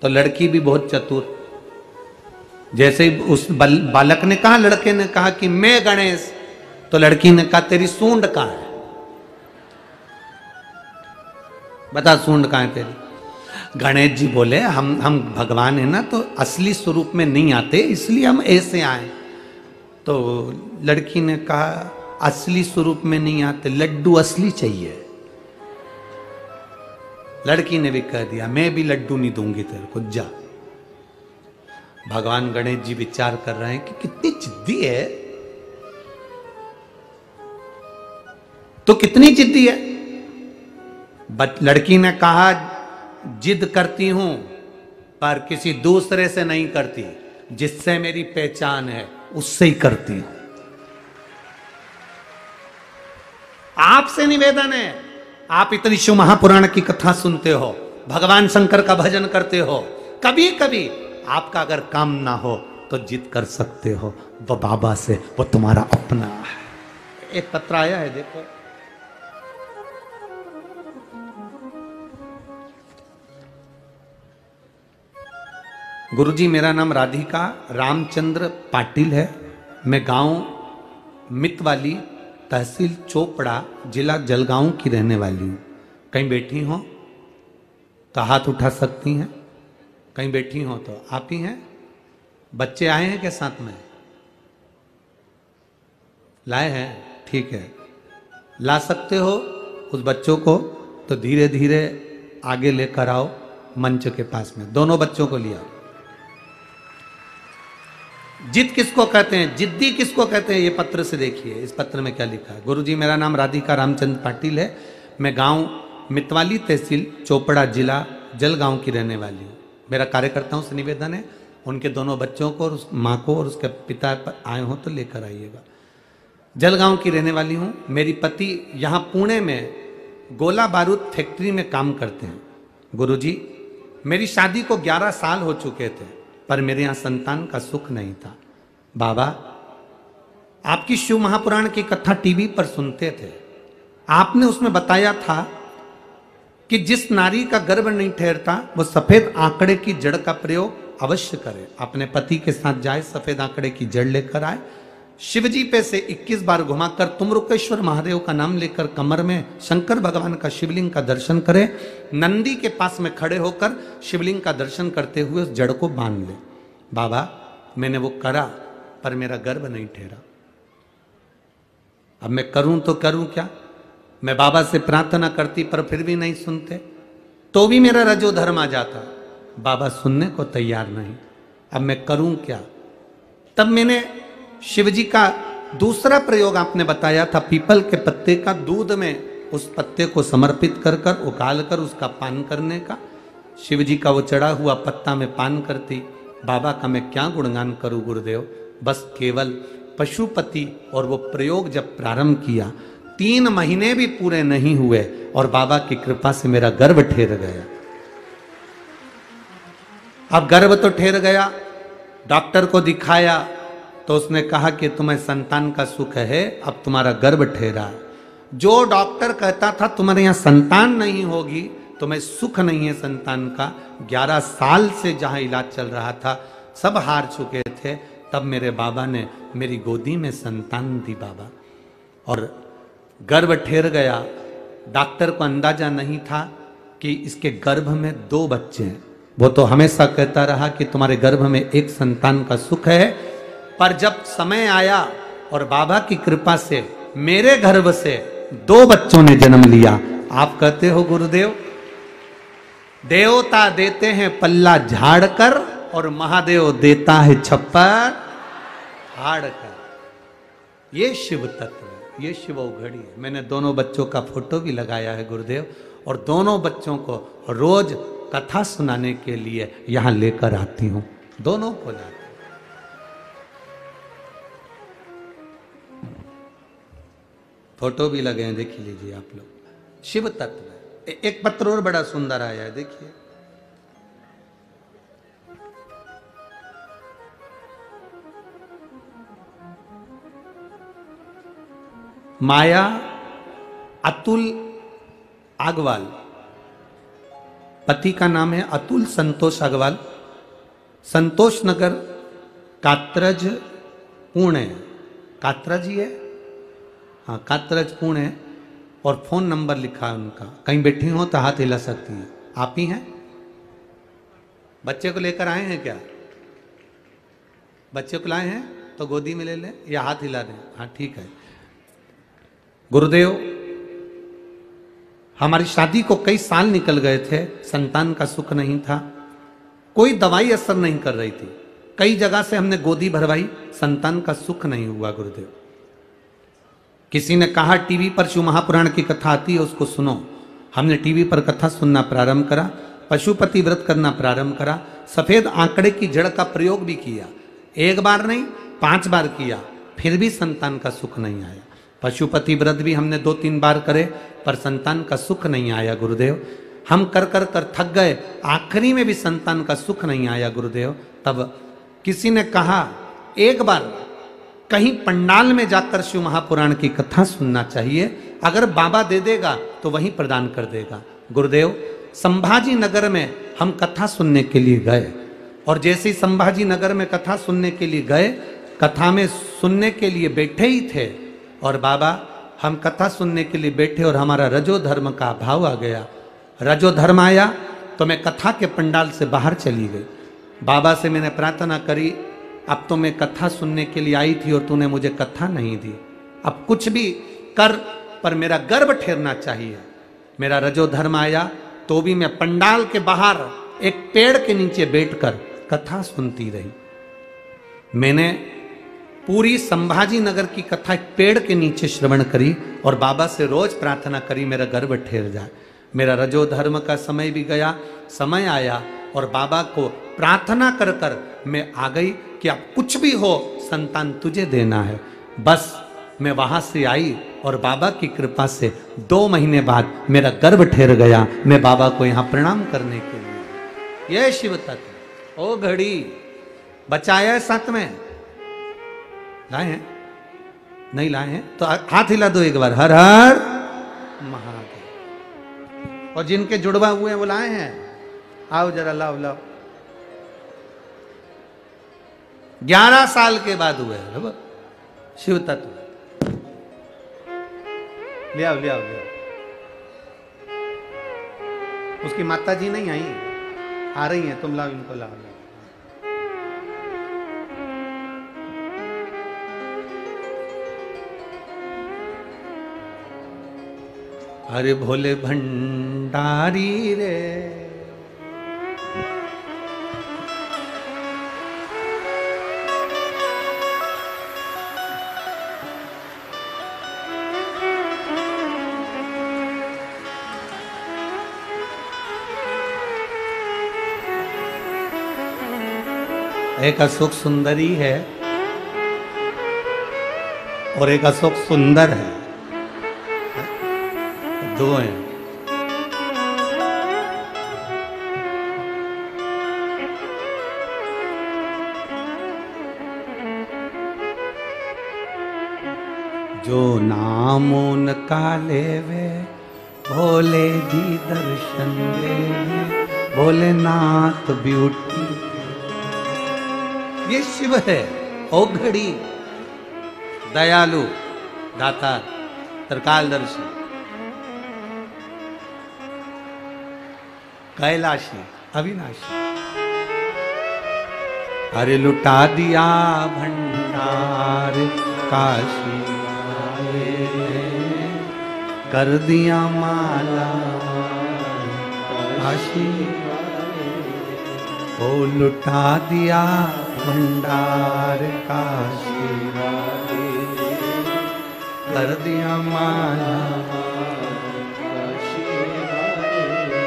तो लड़की भी बहुत चतुर, जैसे ही उस बालक ने कहा, लड़के ने कहा कि मैं गणेश, तो लड़की ने कहा तेरी सूंड कहां है, बता सूंड कहां है तेरी। गणेश जी बोले, हम भगवान है ना, तो असली स्वरूप में नहीं आते, इसलिए हम ऐसे आए। तो लड़की ने कहा, असली स्वरूप में नहीं आते, लड्डू असली चाहिए। लड़की ने भी कह दिया, मैं भी लड्डू नहीं दूंगी तेरे को, जा। भगवान गणेश जी विचार कर रहे हैं कि कितनी जिद्दी है, तो कितनी जिद्दी है। लड़की ने कहा, जिद करती हूं पर किसी दूसरे से नहीं करती, जिससे मेरी पहचान है उससे ही करती हूं। आपसे निवेदन है, आप इतनी शिव महापुराण की कथा सुनते हो, भगवान शंकर का भजन करते हो, कभी कभी आपका अगर काम ना हो तो जिद कर सकते हो, वो बाबा से, वो तुम्हारा अपना है। एक पत्र आया है, देखो। गुरुजी, मेरा नाम राधिका रामचंद्र पाटिल है। मैं गांव मितवाली, तहसील चोपड़ा, जिला जलगांव की रहने वाली हूँ। कहीं बैठी हो तो हाथ उठा सकती हैं, कहीं बैठी हो तो आप ही हैं। बच्चे आए हैं क्या साथ में? लाए हैं, ठीक है, ला सकते हो उस बच्चों को, तो धीरे धीरे आगे लेकर आओ मंच के पास में। दोनों बच्चों को लिया। जिद किसको कहते हैं, जिद्दी किसको कहते हैं, ये पत्र से देखिए, इस पत्र में क्या लिखा है। गुरुजी, मेरा नाम राधिका रामचंद्र पाटिल है। मैं गांव मितवाली, तहसील चोपड़ा, जिला जलगांव की रहने वाली हूँ। मेरा कार्यकर्ताओं से निवेदन है, उनके दोनों बच्चों को और उस माँ को और उसके पिता आए हो तो लेकर आइएगा। जलगांव की रहने वाली हूँ। मेरी पति यहाँ पुणे में गोला बारूद फैक्ट्री में काम करते हैं। गुरुजी, मेरी शादी को 11 साल हो चुके थे, पर मेरे यहाँ संतान का सुख नहीं था। बाबा, आपकी शिव महापुराण की कथा टीवी पर सुनते थे। आपने उसमें बताया था कि जिस नारी का गर्भ नहीं ठहरता वो सफेद आंकड़े की जड़ का प्रयोग अवश्य करे। अपने पति के साथ जाए, सफेद आंकड़े की जड़ लेकर आए, शिवजी पे से 21 बार घुमाकर तुमरुकेश्वर महादेव का नाम लेकर कमर में शंकर भगवान का शिवलिंग का दर्शन करें। नंदी के पास में खड़े होकर शिवलिंग का दर्शन करते हुए उस जड़ को बांध ले। बाबा, मैंने वो करा पर मेरा गर्भ नहीं ठहरा। अब मैं करूं तो करूं क्या? मैं बाबा से प्रार्थना करती पर फिर भी नहीं सुनते, तो भी मेरा रजो धर्म आ जाता। बाबा सुनने को तैयार नहीं। अब मैं करूं क्या? तब मैंने शिवजी का दूसरा प्रयोग आपने बताया था, पीपल के पत्ते का दूध में उस पत्ते को समर्पित कर कर उगाल कर उसका पान करने का। शिवजी का वो चढ़ा हुआ पत्ता में पान करती। बाबा का मैं क्या गुणगान करूं गुरुदेव, बस केवल पशुपति। और वो प्रयोग जब प्रारंभ किया, 3 महीने भी पूरे नहीं हुए और बाबा की कृपा से मेरा गर्भ ठहर गया। अब गर्भ तो ठहर गया, डॉक्टर को दिखाया तो उसने कहा कि तुम्हें संतान का सुख है, अब तुम्हारा गर्भ ठहरा। जो डॉक्टर कहता था तुम्हारे यहाँ संतान नहीं होगी, तुम्हें सुख नहीं है संतान का, 11 साल से जहाँ इलाज चल रहा था सब हार चुके थे। तब मेरे बाबा ने मेरी गोदी में संतान दी। बाबा, और गर्भ ठेर गया। डॉक्टर को अंदाजा नहीं था कि इसके गर्भ में 2 बच्चे हैं। वो तो हमेशा कहता रहा कि तुम्हारे गर्भ में एक संतान का सुख है। पर जब समय आया और बाबा की कृपा से मेरे गर्भ से 2 बच्चों ने जन्म लिया। आप कहते हो गुरुदेव, देवता देते हैं पल्ला झाड़ कर और महादेव देता है छप्पर हाड़ कर। ये शिव तत्व है, ये शिव घड़ी है। मैंने दोनों बच्चों का फोटो भी लगाया है गुरुदेव, और दोनों बच्चों को रोज कथा सुनाने के लिए यहां लेकर आती हूं। दोनों को लाती हूं। फोटो भी लगे हैं, देख लीजिए आप लोग। शिव तत्व है। एक पत्र और बड़ा सुंदर आया है, देखिए। माया अतुल आगवाल, पति का नाम है अतुल संतोष अग्रवाल, संतोष नगर, कात्रज, पुणे। कात्रज ही है, हाँ कात्रज पुणे। और फोन नंबर लिखा है उनका। कहीं बैठी हो तो हाथ हिला सकती हैं। आप ही हैं? बच्चे को लेकर आए हैं क्या? बच्चे को लाए हैं तो गोदी में ले लें या हाथ हिला दें। हाँ ठीक है। गुरुदेव, हमारी शादी को कई साल निकल गए थे, संतान का सुख नहीं था, कोई दवाई असर नहीं कर रही थी। कई जगह से हमने गोदी भरवाई, संतान का सुख नहीं हुआ गुरुदेव। किसी ने कहा टीवी पर शिव महापुराण की कथा आती है, उसको सुनो। हमने टीवी पर कथा सुनना प्रारंभ करा, पशुपति व्रत करना प्रारंभ करा, सफेद आंकड़े की जड़ का प्रयोग भी किया। 1 बार नहीं 5 बार किया, फिर भी संतान का सुख नहीं आया। पशुपति व्रत भी हमने 2-3 बार करे, पर संतान का सुख नहीं आया गुरुदेव। हम कर कर कर थक गए, आखिरी में भी संतान का सुख नहीं आया गुरुदेव। तब किसी ने कहा एक बार कहीं पंडाल में जाकर शिव महापुराण की कथा सुनना चाहिए, अगर बाबा दे देगा तो वहीं प्रदान कर देगा। गुरुदेव, संभाजी नगर में हम कथा सुनने के लिए गए, और जैसे ही संभाजी नगर में कथा सुनने के लिए गए, कथा में सुनने के लिए बैठे ही थे, और बाबा हम कथा सुनने के लिए बैठे और हमारा रजो धर्म का अभाव आ गया। रजो धर्म आया तो मैं कथा के पंडाल से बाहर चली गई। बाबा से मैंने प्रार्थना करी, अब तो मैं कथा सुनने के लिए आई थी और तूने मुझे कथा नहीं दी, अब कुछ भी कर पर मेरा गर्भ ठहरना चाहिए। मेरा रजो धर्म आया तो भी मैं पंडाल के बाहर एक पेड़ के नीचे बैठकर कथा सुनती रही। मैंने पूरी संभाजी नगर की कथा एक पेड़ के नीचे श्रवण करी और बाबा से रोज प्रार्थना करी मेरा गर्भ ठहर जाए। मेरा रजो धर्म का समय भी गया, समय आया और बाबा को प्रार्थना कर कर मैं आ गई कि अब कुछ भी हो संतान तुझे देना है। बस मैं वहां से आई और बाबा की कृपा से 2 महीने बाद मेरा गर्भ ठहर गया। मैं बाबा को यहाँ प्रणाम करने के लिए, यह शिव तत्व। ओ घड़ी बचाया है, साथ में लाए हैं, नहीं लाए हैं तो हाथ हिला दो एक बार, हर हर महादेव। और जिनके जुड़वा हुए हैं वो लाए हैं, आओ जरा लाओ लाओ। 11 साल के बाद हुए हैं शिव तत्व। ले आओ ले आओ ले आओ। उसकी माता जी नहीं आई, आ रही हैं, तुम लाओ इनको लाओ लाओ। अरे भोले भंडारी रे, एक अशोक सुंदरी है और एक अशोक सुंदर है, दो हैं। जो नाम उनका लेवे भोले जी दर्शन देवे, भोलेनाथ ब्यूटी। ये शिव है, ओ घड़ी दयालु दाता। त्रिकालदर्शी, कैलाशी, अविनाशी। अरे लुटा दिया भंडार काशी वाले, कर दिया माला काशी, ओ लुटा दिया भंडार काशी वाले, कर दिया माला काशी वाले।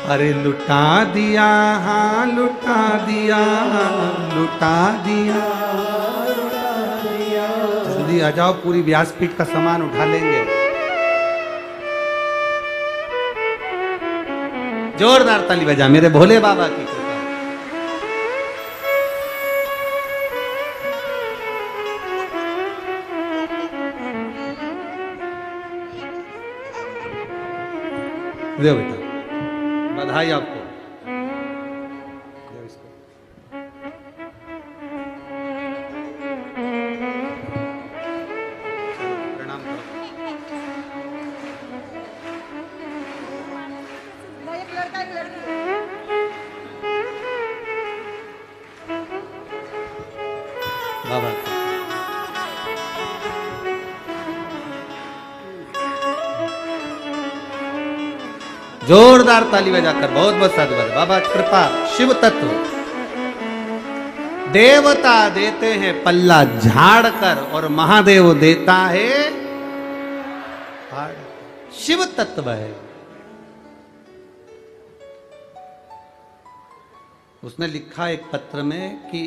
अरे लुटा दिया, हाँ लुटा दिया, लुटा दिया, जल्दी आ जाओ, पूरी व्यासपीठ का सामान उठा लेंगे। जोरदार ताली बजा मेरे भोले बाबा की कृपा। दे बेटा, बधाई आपको। प्रणाम करो। एक लड़का एक लड़की। बाबा जोरदार ताली बजाकर बहुत बहुत साधुवाद। बाबा कृपा शिव तत्व, देवता देते हैं पल्ला झाड़ कर और महादेव देता है फाड़। शिव तत्व है। उसने लिखा एक पत्र में कि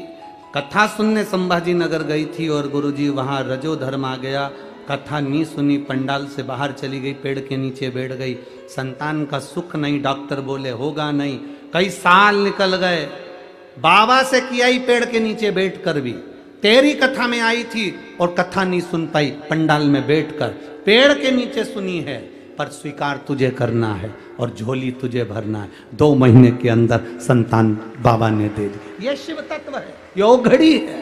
कथा सुनने संभाजी नगर गई थी और गुरुजी वहां रजोधर्म आ गया, कथा नहीं सुनी, पंडाल से बाहर चली गई, पेड़ के नीचे बैठ गई, संतान का सुख नहीं, डॉक्टर बोले होगा नहीं, कई साल निकल गए, बाबा से किया ही पेड़ के नीचे बैठ कर भी, तेरी कथा में आई थी और कथा नहीं सुन पाई, पंडाल में बैठकर पेड़ के नीचे सुनी है, पर स्वीकार तुझे करना है और झोली तुझे भरना है। 2 महीने के अंदर संतान बाबा ने दे दी। यह शिव तत्व है, ये घड़ी है,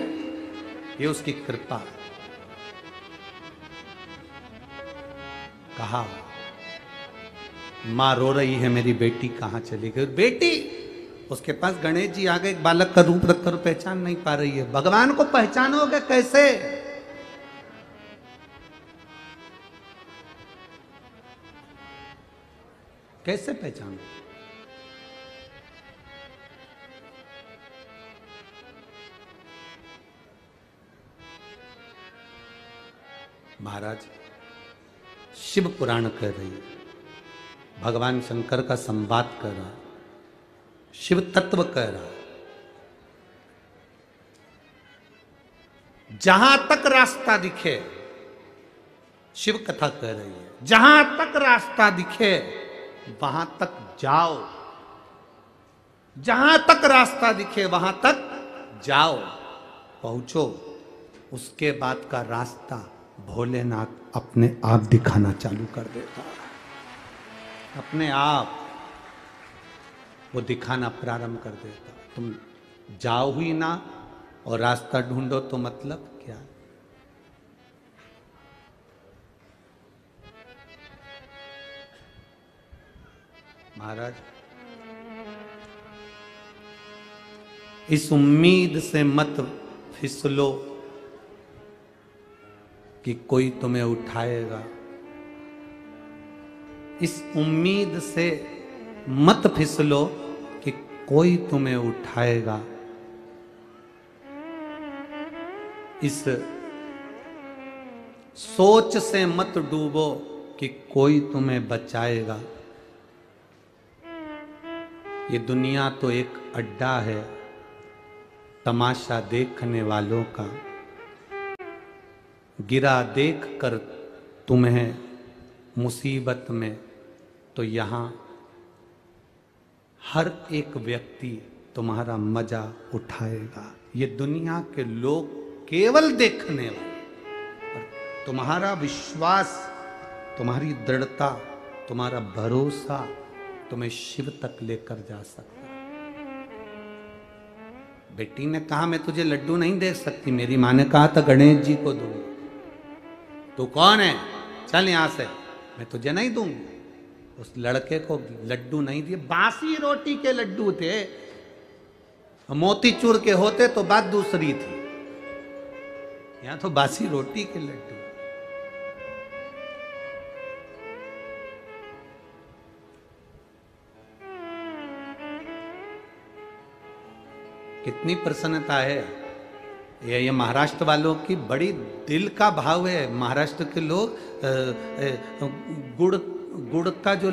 ये उसकी कृपा है। कहा मां रो रही है, मेरी बेटी कहां चली गई? बेटी उसके पास गणेश जी आ गए, एक बालक का रूप रखकर पहचान नहीं पा रही है। भगवान को पहचानोगे कैसे? कैसे पहचानो? महाराज शिव पुराण कह रही है, भगवान शंकर का संवाद कर रहा, शिव तत्व कह रहा, जहां तक रास्ता दिखे, शिव कथा कह रही है, जहां तक रास्ता दिखे वहां तक जाओ, जहां तक रास्ता दिखे वहां तक जाओ, पहुंचो। उसके बाद का रास्ता भोलेनाथ अपने आप दिखाना चालू कर देता है, अपने आप वो दिखाना प्रारंभ कर देता। तुम जाओ ही ना और रास्ता ढूंढो तो मतलब क्या? महाराज इस उम्मीद से मत फिसलो कि कोई तुम्हें उठाएगा, इस उम्मीद से मत फिसलो कि कोई तुम्हें उठाएगा, इस सोच से मत डूबो कि कोई तुम्हें बचाएगा। ये दुनिया तो एक अड्डा है तमाशा देखने वालों का, गिरा देख कर तुम्हें मुसीबत में तो यहाँ हर एक व्यक्ति तुम्हारा मजा उठाएगा। ये दुनिया के लोग केवल देखने वाले, और तुम्हारा विश्वास, तुम्हारी दृढ़ता, तुम्हारा भरोसा तुम्हें शिव तक लेकर जा सकता। बेटी ने कहा मैं तुझे लड्डू नहीं दे सकती। मेरी माँ ने कहा था गणेश जी को दूंगी। तू कौन है, चल यहां से, मैं तुझे नहीं दूंगी। उस लड़के को लड्डू नहीं दिए, बासी रोटी के लड्डू थे। मोतीचूर के होते तो बात दूसरी थी, यहां तो बासी रोटी के लड्डू। कितनी प्रसन्नता है। ये महाराष्ट्र वालों की बड़ी दिल का भाव है। महाराष्ट्र के लोग गुड़ का जो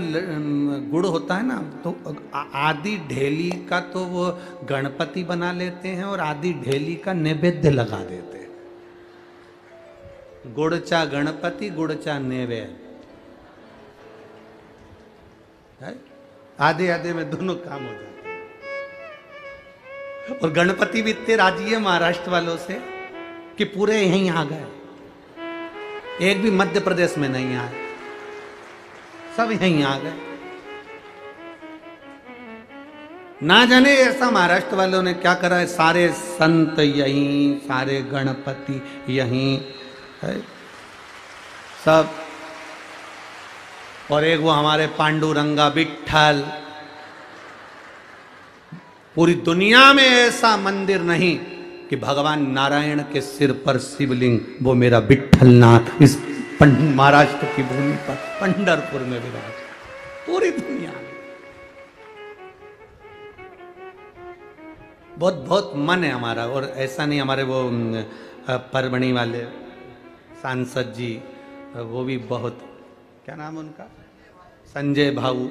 गुड़ होता है ना, तो आधी ढेली का तो वो गणपति बना लेते हैं और आधी ढेली का नैवेद्य लगा देते हैं। गुड़चा गणपति, गुड़चा नैवेद्य, आधे आधे में दोनों काम हो जाते हैं। और गणपति भी इतने राजी है महाराष्ट्र वालों से कि पूरे यहीं आ गए, एक भी मध्य प्रदेश में नहीं आए, सब यहीं आ गए। ना जाने ऐसा महाराष्ट्र वालों ने क्या करा है, सारे संत यहीं, सारे गणपति यहीं है सब। और एक वो हमारे पांडुरंगा विट्ठल, पूरी दुनिया में ऐसा मंदिर नहीं कि भगवान नारायण के सिर पर शिवलिंग, वो मेरा विट्ठलनाथ इस महाराष्ट्र की भूमि पर पंढरपुर में विराज, पूरी दुनिया में। बहुत बहुत मन है हमारा। और ऐसा नहीं, हमारे वो परभणी वाले सांसद जी, वो भी बहुत, क्या नाम है उनका, संजय भाऊ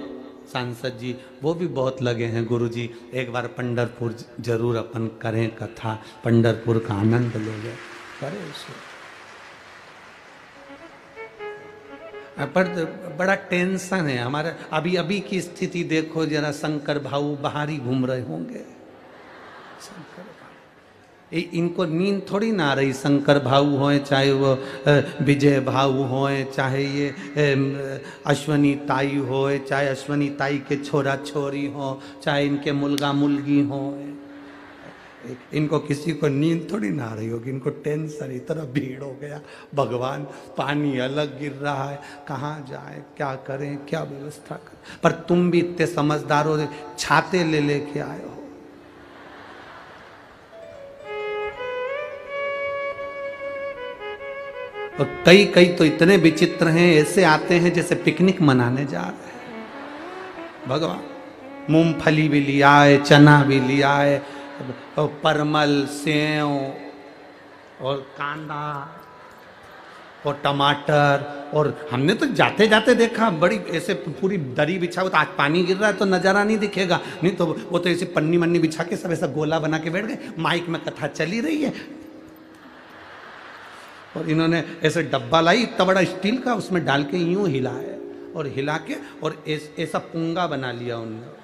सांसद जी, वो भी बहुत लगे हैं। गुरु जी एक बार पंढरपुर जरूर अपन करें कथा, पंढरपुर का आनंद ले करें उसे। पर बड़ा टेंशन है हमारा। अभी की स्थिति देखो जरा, शंकर भाऊ बाहर ही घूम रहे होंगे। शंकर भाऊ, इनको नींद थोड़ी ना आ रही। शंकर भाऊ होए, चाहे वो विजय भाऊ होए, चाहे ये अश्वनी ताई होए, चाहे अश्वनी ताई के छोरा छोरी हो, चाहे इनके मुलगा मुलगी हो, इनको किसी को नींद थोड़ी ना आ रही होगी। इनको टेंशन, इतना भीड़ हो गया, भगवान पानी अलग गिर रहा है, कहाँ जाए, क्या करें, क्या व्यवस्था करें। पर तुम भी इतने समझदार हो, छाते ले लेके आए हो। और कई तो इतने विचित्र हैं, ऐसे आते हैं जैसे पिकनिक मनाने जा रहे हैं। भगवान मूंगफली भी लिया है, चना भी लिया है, और परमल, सेव और कांदा और टमाटर। और हमने तो जाते जाते देखा, बड़ी ऐसे पूरी दरी बिछा हुआ, आज पानी गिर रहा है तो नज़ारा नहीं दिखेगा, नहीं तो वो तो ऐसे पन्नी मन्नी बिछा के सब ऐसा गोला बना के बैठ गए। माइक में कथा चली रही है और इन्होंने ऐसे डब्बा लाई इतना बड़ा स्टील का, उसमें डाल के यूं हिलाया और हिला के और ऐसा पुंगा बना लिया उन्होंने।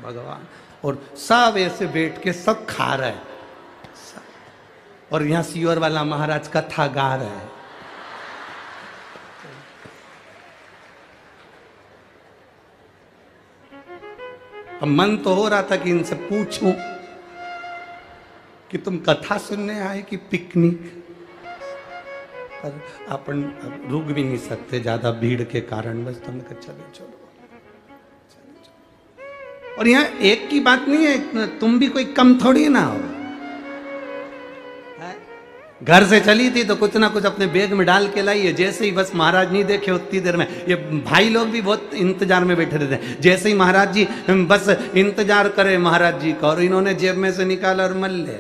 भगवान, और सब ऐसे बैठ के सब खा रहे हैं। और यहां सीवर वाला महाराज कथा गा रहे हैं। अब मन तो हो रहा था कि इनसे पूछूं कि तुम कथा सुनने आए कि पिकनिक, पर अपन रुक भी नहीं सकते ज्यादा भीड़ के कारण, बस तुमने कहा चलो चलो। और यहाँ एक की बात नहीं है, तुम भी कोई कम थोड़ी ना हो। घर से चली थी तो कुछ ना कुछ अपने बैग में डाल के लाई है। जैसे ही बस महाराज नहीं देखे उतनी देर में ये भाई लोग भी बहुत इंतजार में बैठे रहते हैं। जैसे ही महाराज जी बस इंतजार करे महाराज जी का, और इन्होंने जेब में से निकाला और मल ले।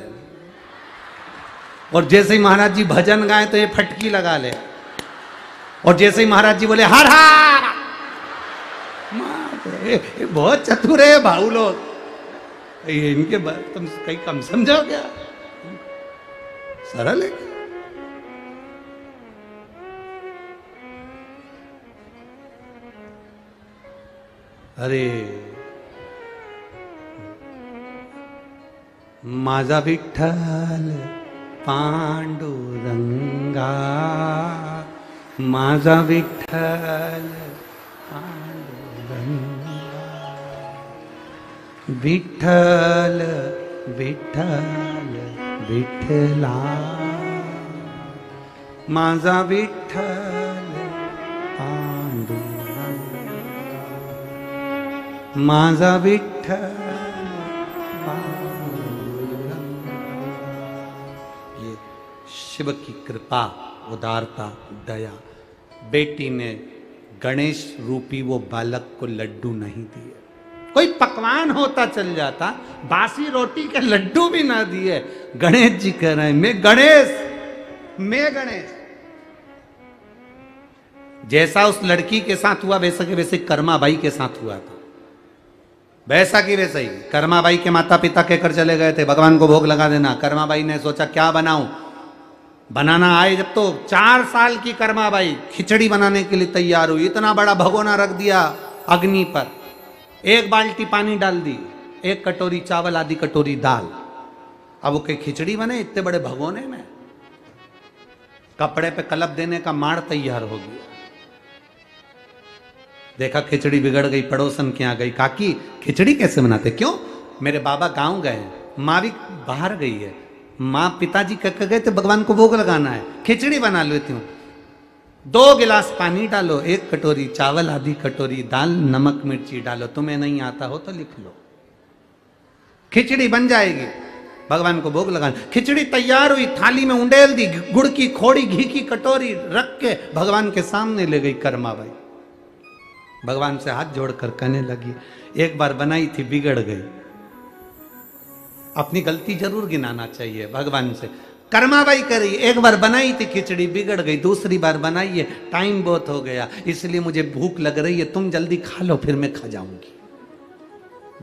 और जैसे ही महाराज जी भजन गाए तो ये फटकी लगा ले। और जैसे ही महाराज जी बोले हर हर, बहुत चतुर है भाऊ लोग। ये इनके तुम कहीं कम समझो क्या, सरल है। अरे माझा विठ्ठल पांडुरंगा, माझा विठ्ठल पांडुरंगा। विठ्ठल विठ्ठल विठ्ठला माझा विठ्ठल पांडुरंगा माझा विठ्ठल पांडुरंगा। ये शिव की कृपा, उदारता, दया। बेटी ने गणेश रूपी वो बालक को लड्डू नहीं दिए, कोई पकवान होता चल जाता, बासी रोटी के लड्डू भी ना दिए। गणेश जी कह रहे हैं मैं गणेश, मैं गणेश। जैसा उस लड़की के साथ हुआ वैसा के वैसे कर्माबाई के साथ हुआ था, वैसा की वैसा ही। कर्माबाई के माता पिता कहकर चले गए थे भगवान को भोग लगा देना। कर्माबाई ने सोचा क्या बनाऊं, बनाना आए जब तो 4 साल की कर्माबाई खिचड़ी बनाने के लिए तैयार हुई। इतना बड़ा भगोना रख दिया अग्नि पर, 1 बाल्टी पानी डाल दी, 1 कटोरी चावल, आधी कटोरी दाल। अब वो कहीं खिचड़ी बने इतने बड़े भगोने में। कपड़े पे कलप देने का माड़ तैयार हो गया। देखा खिचड़ी बिगड़ गई, पड़ोसन के यहाँ गई, काकी खिचड़ी कैसे बनाते? क्यों? मेरे बाबा गांव गए, माँ भी बाहर गई है, माँ पिताजी कह गए थे भगवान को भोग लगाना है, खिचड़ी बना लेती हूँ। 2 गिलास पानी डालो, 1 कटोरी चावल, आधी कटोरी दाल, नमक मिर्ची डालो, तुम्हें नहीं आता हो तो लिख लो, खिचड़ी बन जाएगी। भगवान को भोग लगाना। खिचड़ी तैयार हुई, थाली में उंडेल दी, गुड़ की खोड़ी, घी की कटोरी रख के भगवान के सामने ले गई कर्माबाई। भगवान से हाथ जोड़कर कहने लगी एक बार बनाई थी बिगड़ गई। अपनी गलती जरूर गिनाना चाहिए भगवान से। कर्माबाई करी, एक बार बनाई थी खिचड़ी बिगड़ गई, दूसरी बार बनाई है, टाइम बहुत हो गया, इसलिए मुझे भूख लग रही है, तुम जल्दी खा लो फिर मैं खा जाऊंगी।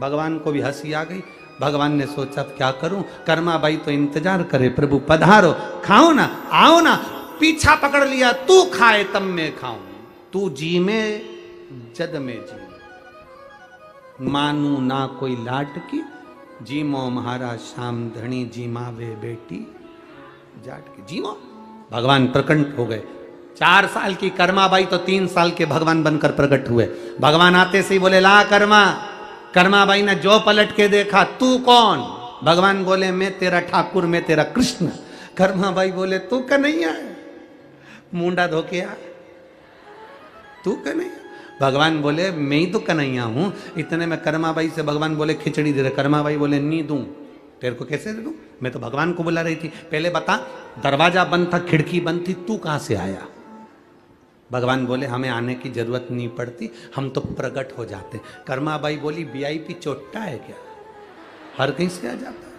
भगवान को भी हंसी आ गई। भगवान ने सोचा क्या करूं, कर्माबाई तो इंतजार करे, प्रभु पधारो, खाओ ना, आओ ना। पीछा पकड़ लिया, तू खाए तब मैं खाऊं, तू जी में जद में जी, मानू ना कोई लाट की, जीमो महाराज श्याम धनी, जीमावे बेटी जाट की, जीमो। भगवान प्रकट हो गए। 4 साल की कर्माबाई तो 3 साल के भगवान बनकर प्रकट हुए। भगवान आते से ही बोले ला कर्मा। कर्माबाई ने जो पलट के देखा, तू कौन? भगवान बोले मैं तेरा ठाकुर, मैं तेरा कृष्ण। कर्माबाई बोले तू कन्हैया है, मुंडा धोके आ, तू कन्हैया। भगवान बोले मैं ही तो कन्हैया हूं। इतने में कर्माबाई से भगवान बोले खिचड़ी दे रहे। कर्माबाई बोले नहीं दूं, तेरे को कैसे दे दूं, मैं तो भगवान को बुला रही थी। पहले बता, दरवाजा बंद था, खिड़की बंद थी, तू कहां से आया? भगवान बोले हमें आने की जरूरत नहीं पड़ती, हम तो प्रकट हो जाते। कर्माबाई बोली वीआईपी चोट्टा है क्या, हर कहीं से आ जाता है?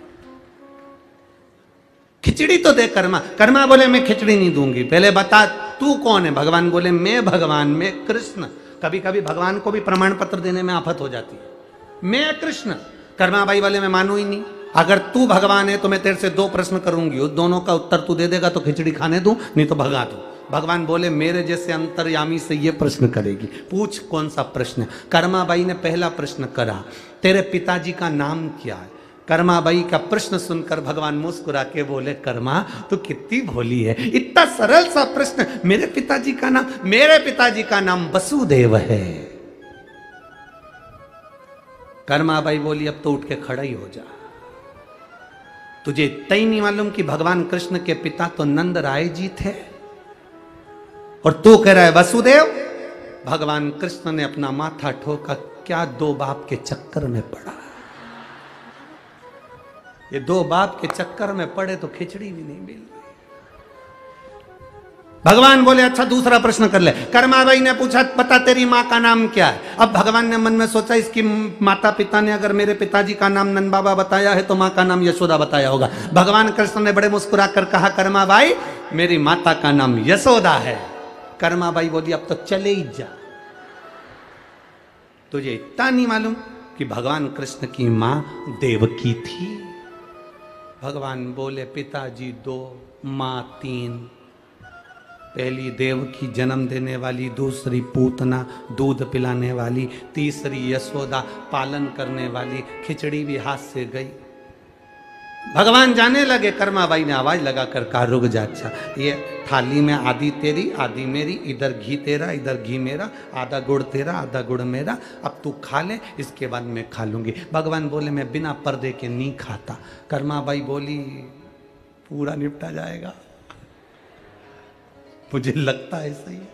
खिचड़ी तो दे कर्मा। कर्मा बोले मैं खिचड़ी नहीं दूंगी, पहले बता तू कौन है? भगवान बोले मैं भगवान, मैं कृष्ण। कभी कभी भगवान को भी प्रमाण पत्र देने में आफत हो जाती है। मैं कृष्ण। कर्माबाई वाले मैं मानू ही नहीं। अगर तू भगवान है तो मैं तेरे से 2 प्रश्न करूंगी, उस दोनों का उत्तर तू दे देगा तो खिचड़ी खाने दूं, नहीं तो भगा दूं। भगवान बोले मेरे जैसे अंतर्यामी से ये प्रश्न करेगी, पूछ कौन सा प्रश्न? कर्माबाई ने पहला प्रश्न करा, तेरे पिताजी का नाम क्या है? कर्माबाई का प्रश्न सुनकर भगवान मुस्कुरा के बोले कर्मा तू कितनी भोली है, इतना सरल सा प्रश्न। मेरे पिताजी का नाम, मेरे पिताजी का नाम वसुदेव है। कर्माबाई बोली अब तो उठ के खड़ा ही हो जा, तुझे इतना ही नहीं मालूम कि भगवान कृष्ण के पिता तो नंद राय जी थे और तू कह रहा है वसुदेव? भगवान कृष्ण ने अपना माथा ठोका, क्या 2 बाप के चक्कर में पड़ा? ये 2 बाप के चक्कर में पड़े तो खिचड़ी भी नहीं मिल रही। भगवान बोले अच्छा दूसरा प्रश्न कर ले। कर्माबाई ने पूछा बता तेरी माँ का नाम क्या है? अब भगवान ने मन में सोचा इसकी माता पिता ने अगर मेरे पिताजी का नाम नंद बाबा बताया है तो माँ का नाम यशोदा बताया होगा। भगवान कृष्ण ने बड़े मुस्कुरा कर कहा कर्माबाई मेरी माता का नाम यशोदा है। कर्माबाई बोली अब तो चले ही जा, तुझे इतना नहीं मालूम कि भगवान कृष्ण की माँ देवकी थी? भगवान बोले पिताजी 2, माँ 3। पहली देवकी जन्म देने वाली, दूसरी पूतना दूध पिलाने वाली, तीसरी यशोदा पालन करने वाली। खिचड़ी भी हाथ से गई। भगवान जाने लगे, कर्माबाई ने आवाज लगाकर कहा रुक जा, अच्छा ये थाली में आधी तेरी आधी मेरी, इधर घी तेरा इधर घी मेरा, आधा गुड़ तेरा आधा गुड़ मेरा, अब तू खा ले, इसके बाद मैं खा लूंगी। भगवान बोले मैं बिना पर्दे के नहीं खाता। कर्माबाई बोली पूरा निपटा जाएगा, मुझे लगता है सही है।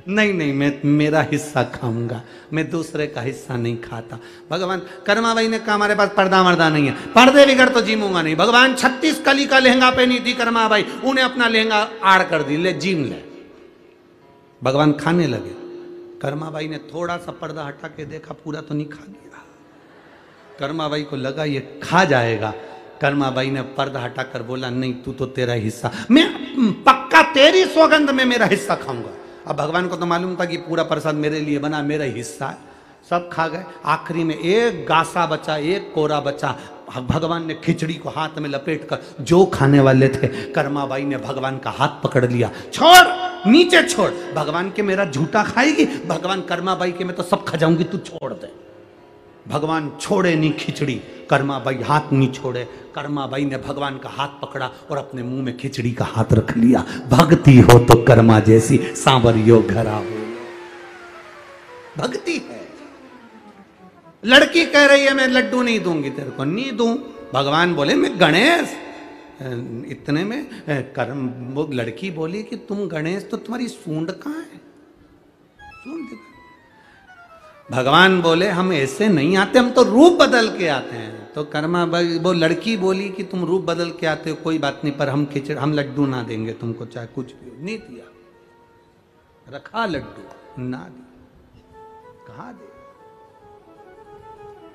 नहीं नहीं, मैं मेरा हिस्सा खाऊंगा, मैं दूसरे का हिस्सा नहीं खाता। भगवान, कर्माबाई ने कहा हमारे पास पर्दा मर्दा नहीं है, पर्दे बिगड़ तो जीमूंगा नहीं। भगवान 36 कली का लहंगा पहनी थी कर्माबाई, उन्हें अपना लहंगा आड़ कर दी, ले जीम ले। भगवान खाने लगे। कर्माबाई ने थोड़ा सा पर्दा हटा के देखा, पूरा तो नहीं खा गया। कर्माबाई को लगा ये खा जाएगा। कर्माबाई ने पर्दा हटाकर बोला नहीं, तू तो तेरा हिस्सा, मैं पक्का तेरी सौगंध में मेरा हिस्सा खाऊंगा। अब भगवान को तो मालूम था कि पूरा प्रसाद मेरे लिए बना, मेरा हिस्सा है। सब खा गए। आखिरी में एक गासा बचा, एक कोरा बचा। भगवान ने खिचड़ी को हाथ में लपेट कर जो खाने वाले थे, कर्माबाई ने भगवान का हाथ पकड़ लिया, छोड़ नीचे छोड़। भगवान के मेरा झूठा खाएगी, भगवान कर्माबाई के मैं तो सब खा जाऊंगी, तू छोड़ दे। भगवान छोड़े नहीं खिचड़ी, कर्माबाई हाथ नहीं छोड़े। कर्माबाई ने भगवान का हाथ पकड़ा और अपने मुंह में खिचड़ी का हाथ रख लिया। भक्ति हो तो कर्मा जैसी, सांवरियो घरा हो। भक्ति है। लड़की कह रही है मैं लड्डू नहीं दूंगी तेरे को, नहीं दूं। भगवान बोले मैं गणेश। इतने में कर्म, वो लड़की बोली कि तुम गणेश तो तुम्हारी सूंड कहाँ है, सूंड दिखा। भगवान बोले हम ऐसे नहीं आते, हम तो रूप बदल के आते हैं। तो कर्मा वो लड़की बोली कि तुम रूप बदल के आते हो, कोई बात नहीं, पर हम लड्डू ना देंगे तुमको, चाहे कुछ भी हो। नहीं दिया, रखा लड्डू ना दिया, कहा दे।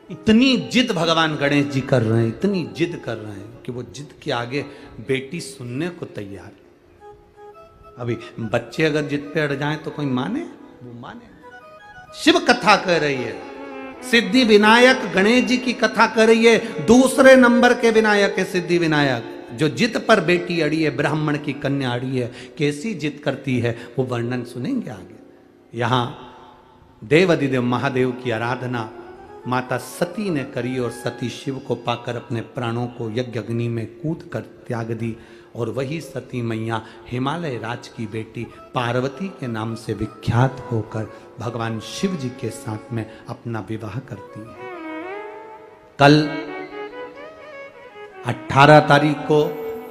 इतनी जिद भगवान गणेश जी कर रहे हैं, इतनी जिद कर रहे हैं कि वो जिद के आगे बेटी सुनने को तैयार। अभी बच्चे अगर जिद पे अड़ जाए तो कोई माने, वो माने। शिव कथा कर रही है, सिद्धि विनायक गणेश जी की कथा कर रही है। दूसरे नंबर के विनायक है सिद्धि विनायक, जो जिद पर बेटी अड़ी है, ब्राह्मण की कन्या अड़ी है। कैसी जिद करती है वो वर्णन सुनेंगे आगे। यहां देवाधिदेव महादेव की आराधना माता सती ने करी और सती शिव को पाकर अपने प्राणों को यज्ञ अग्नि में कूद कर त्याग दी। और वही सती मैया हिमालय राज की बेटी पार्वती के नाम से विख्यात होकर भगवान शिव जी के साथ में अपना विवाह करती है। कल 18 तारीख को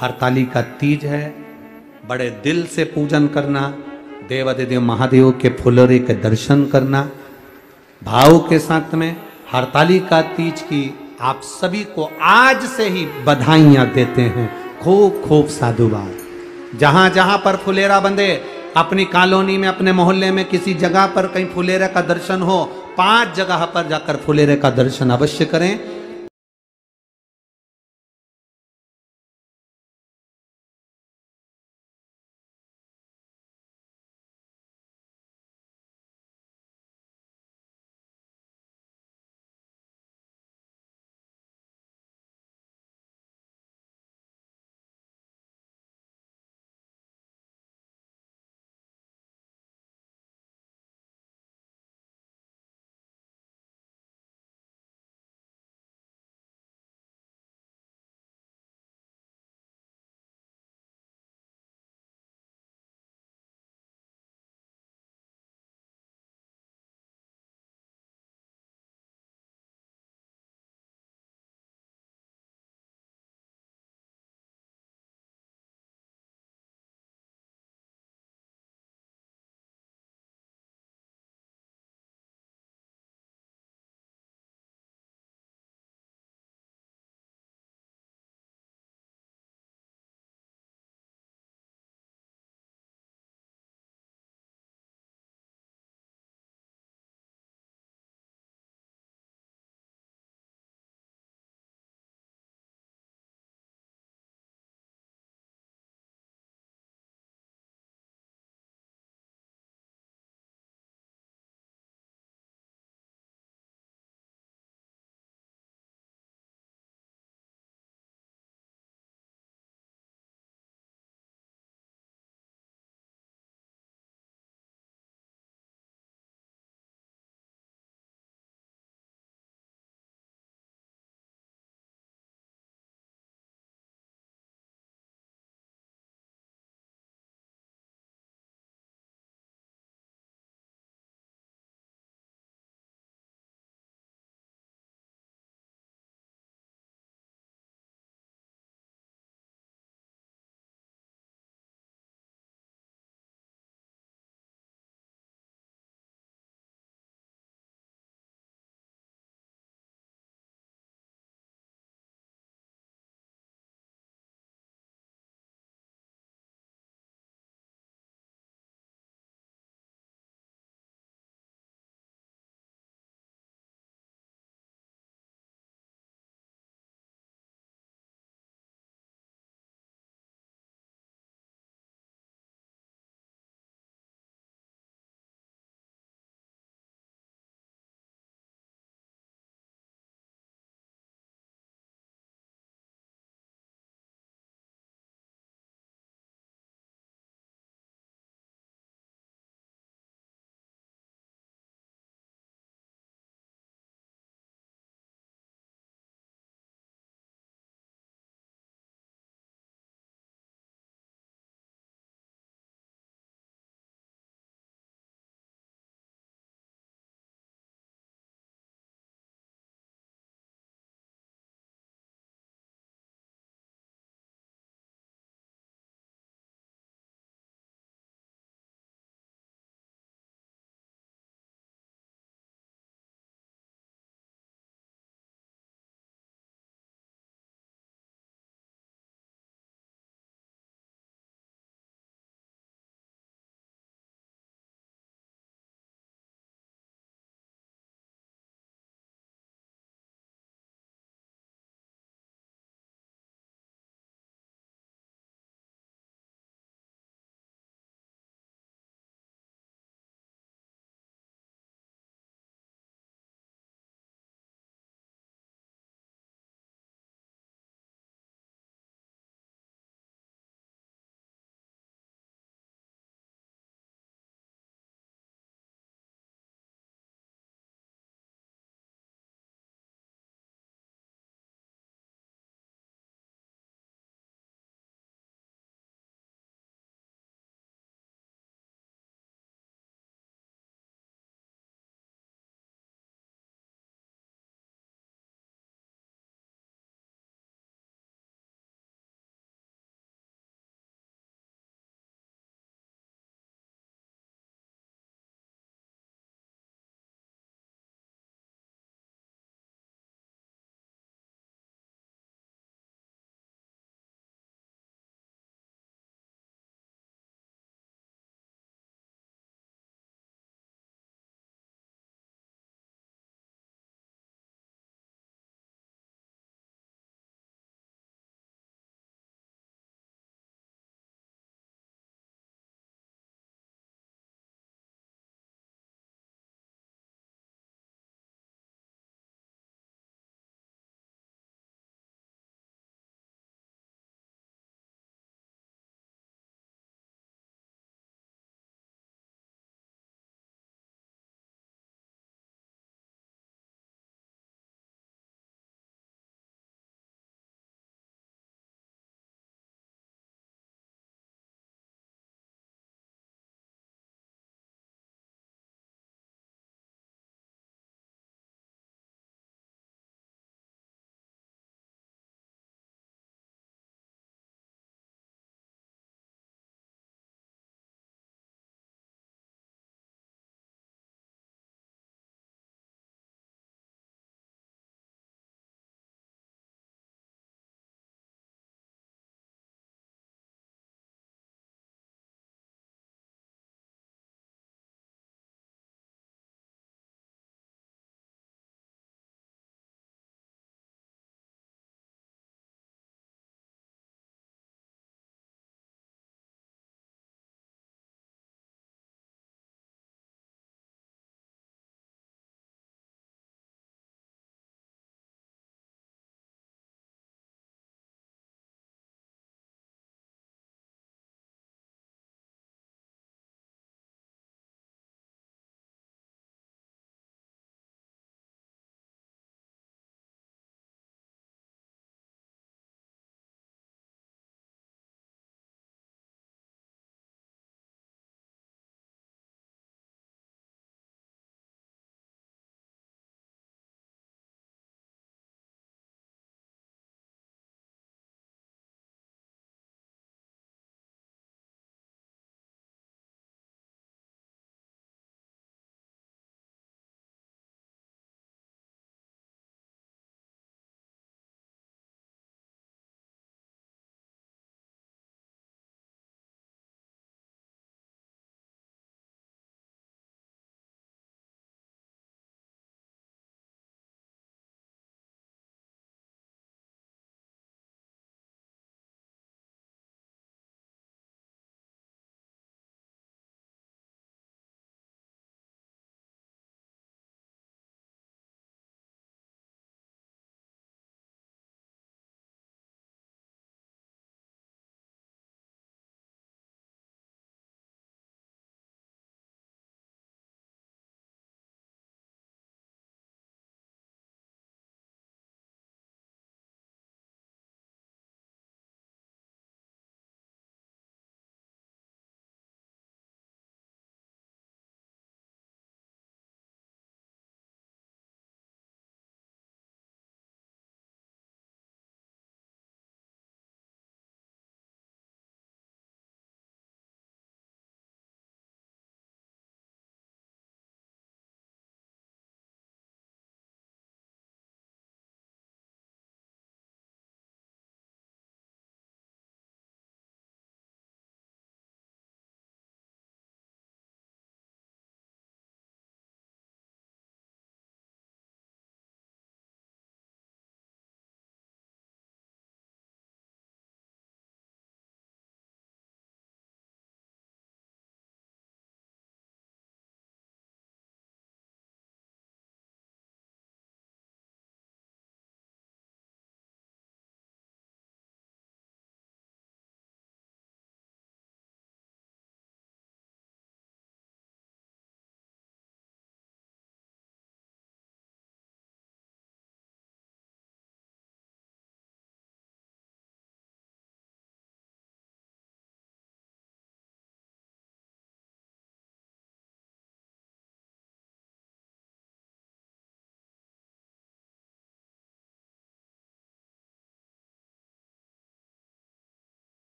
हरतालिका तीज है। बड़े दिल से पूजन करना, देवाधिदेव महादेव के फुलोरे के दर्शन करना, भाव के साथ में हरतालिका तीज की आप सभी को आज से ही बधाइयां देते हैं। खूब खूब साधुवाद। जहां जहां पर फुलेरा बंधे, अपनी कॉलोनी में, अपने मोहल्ले में, किसी जगह पर कहीं फुलेरे का दर्शन हो, 5 जगह पर जाकर फुलेरे का दर्शन अवश्य करें।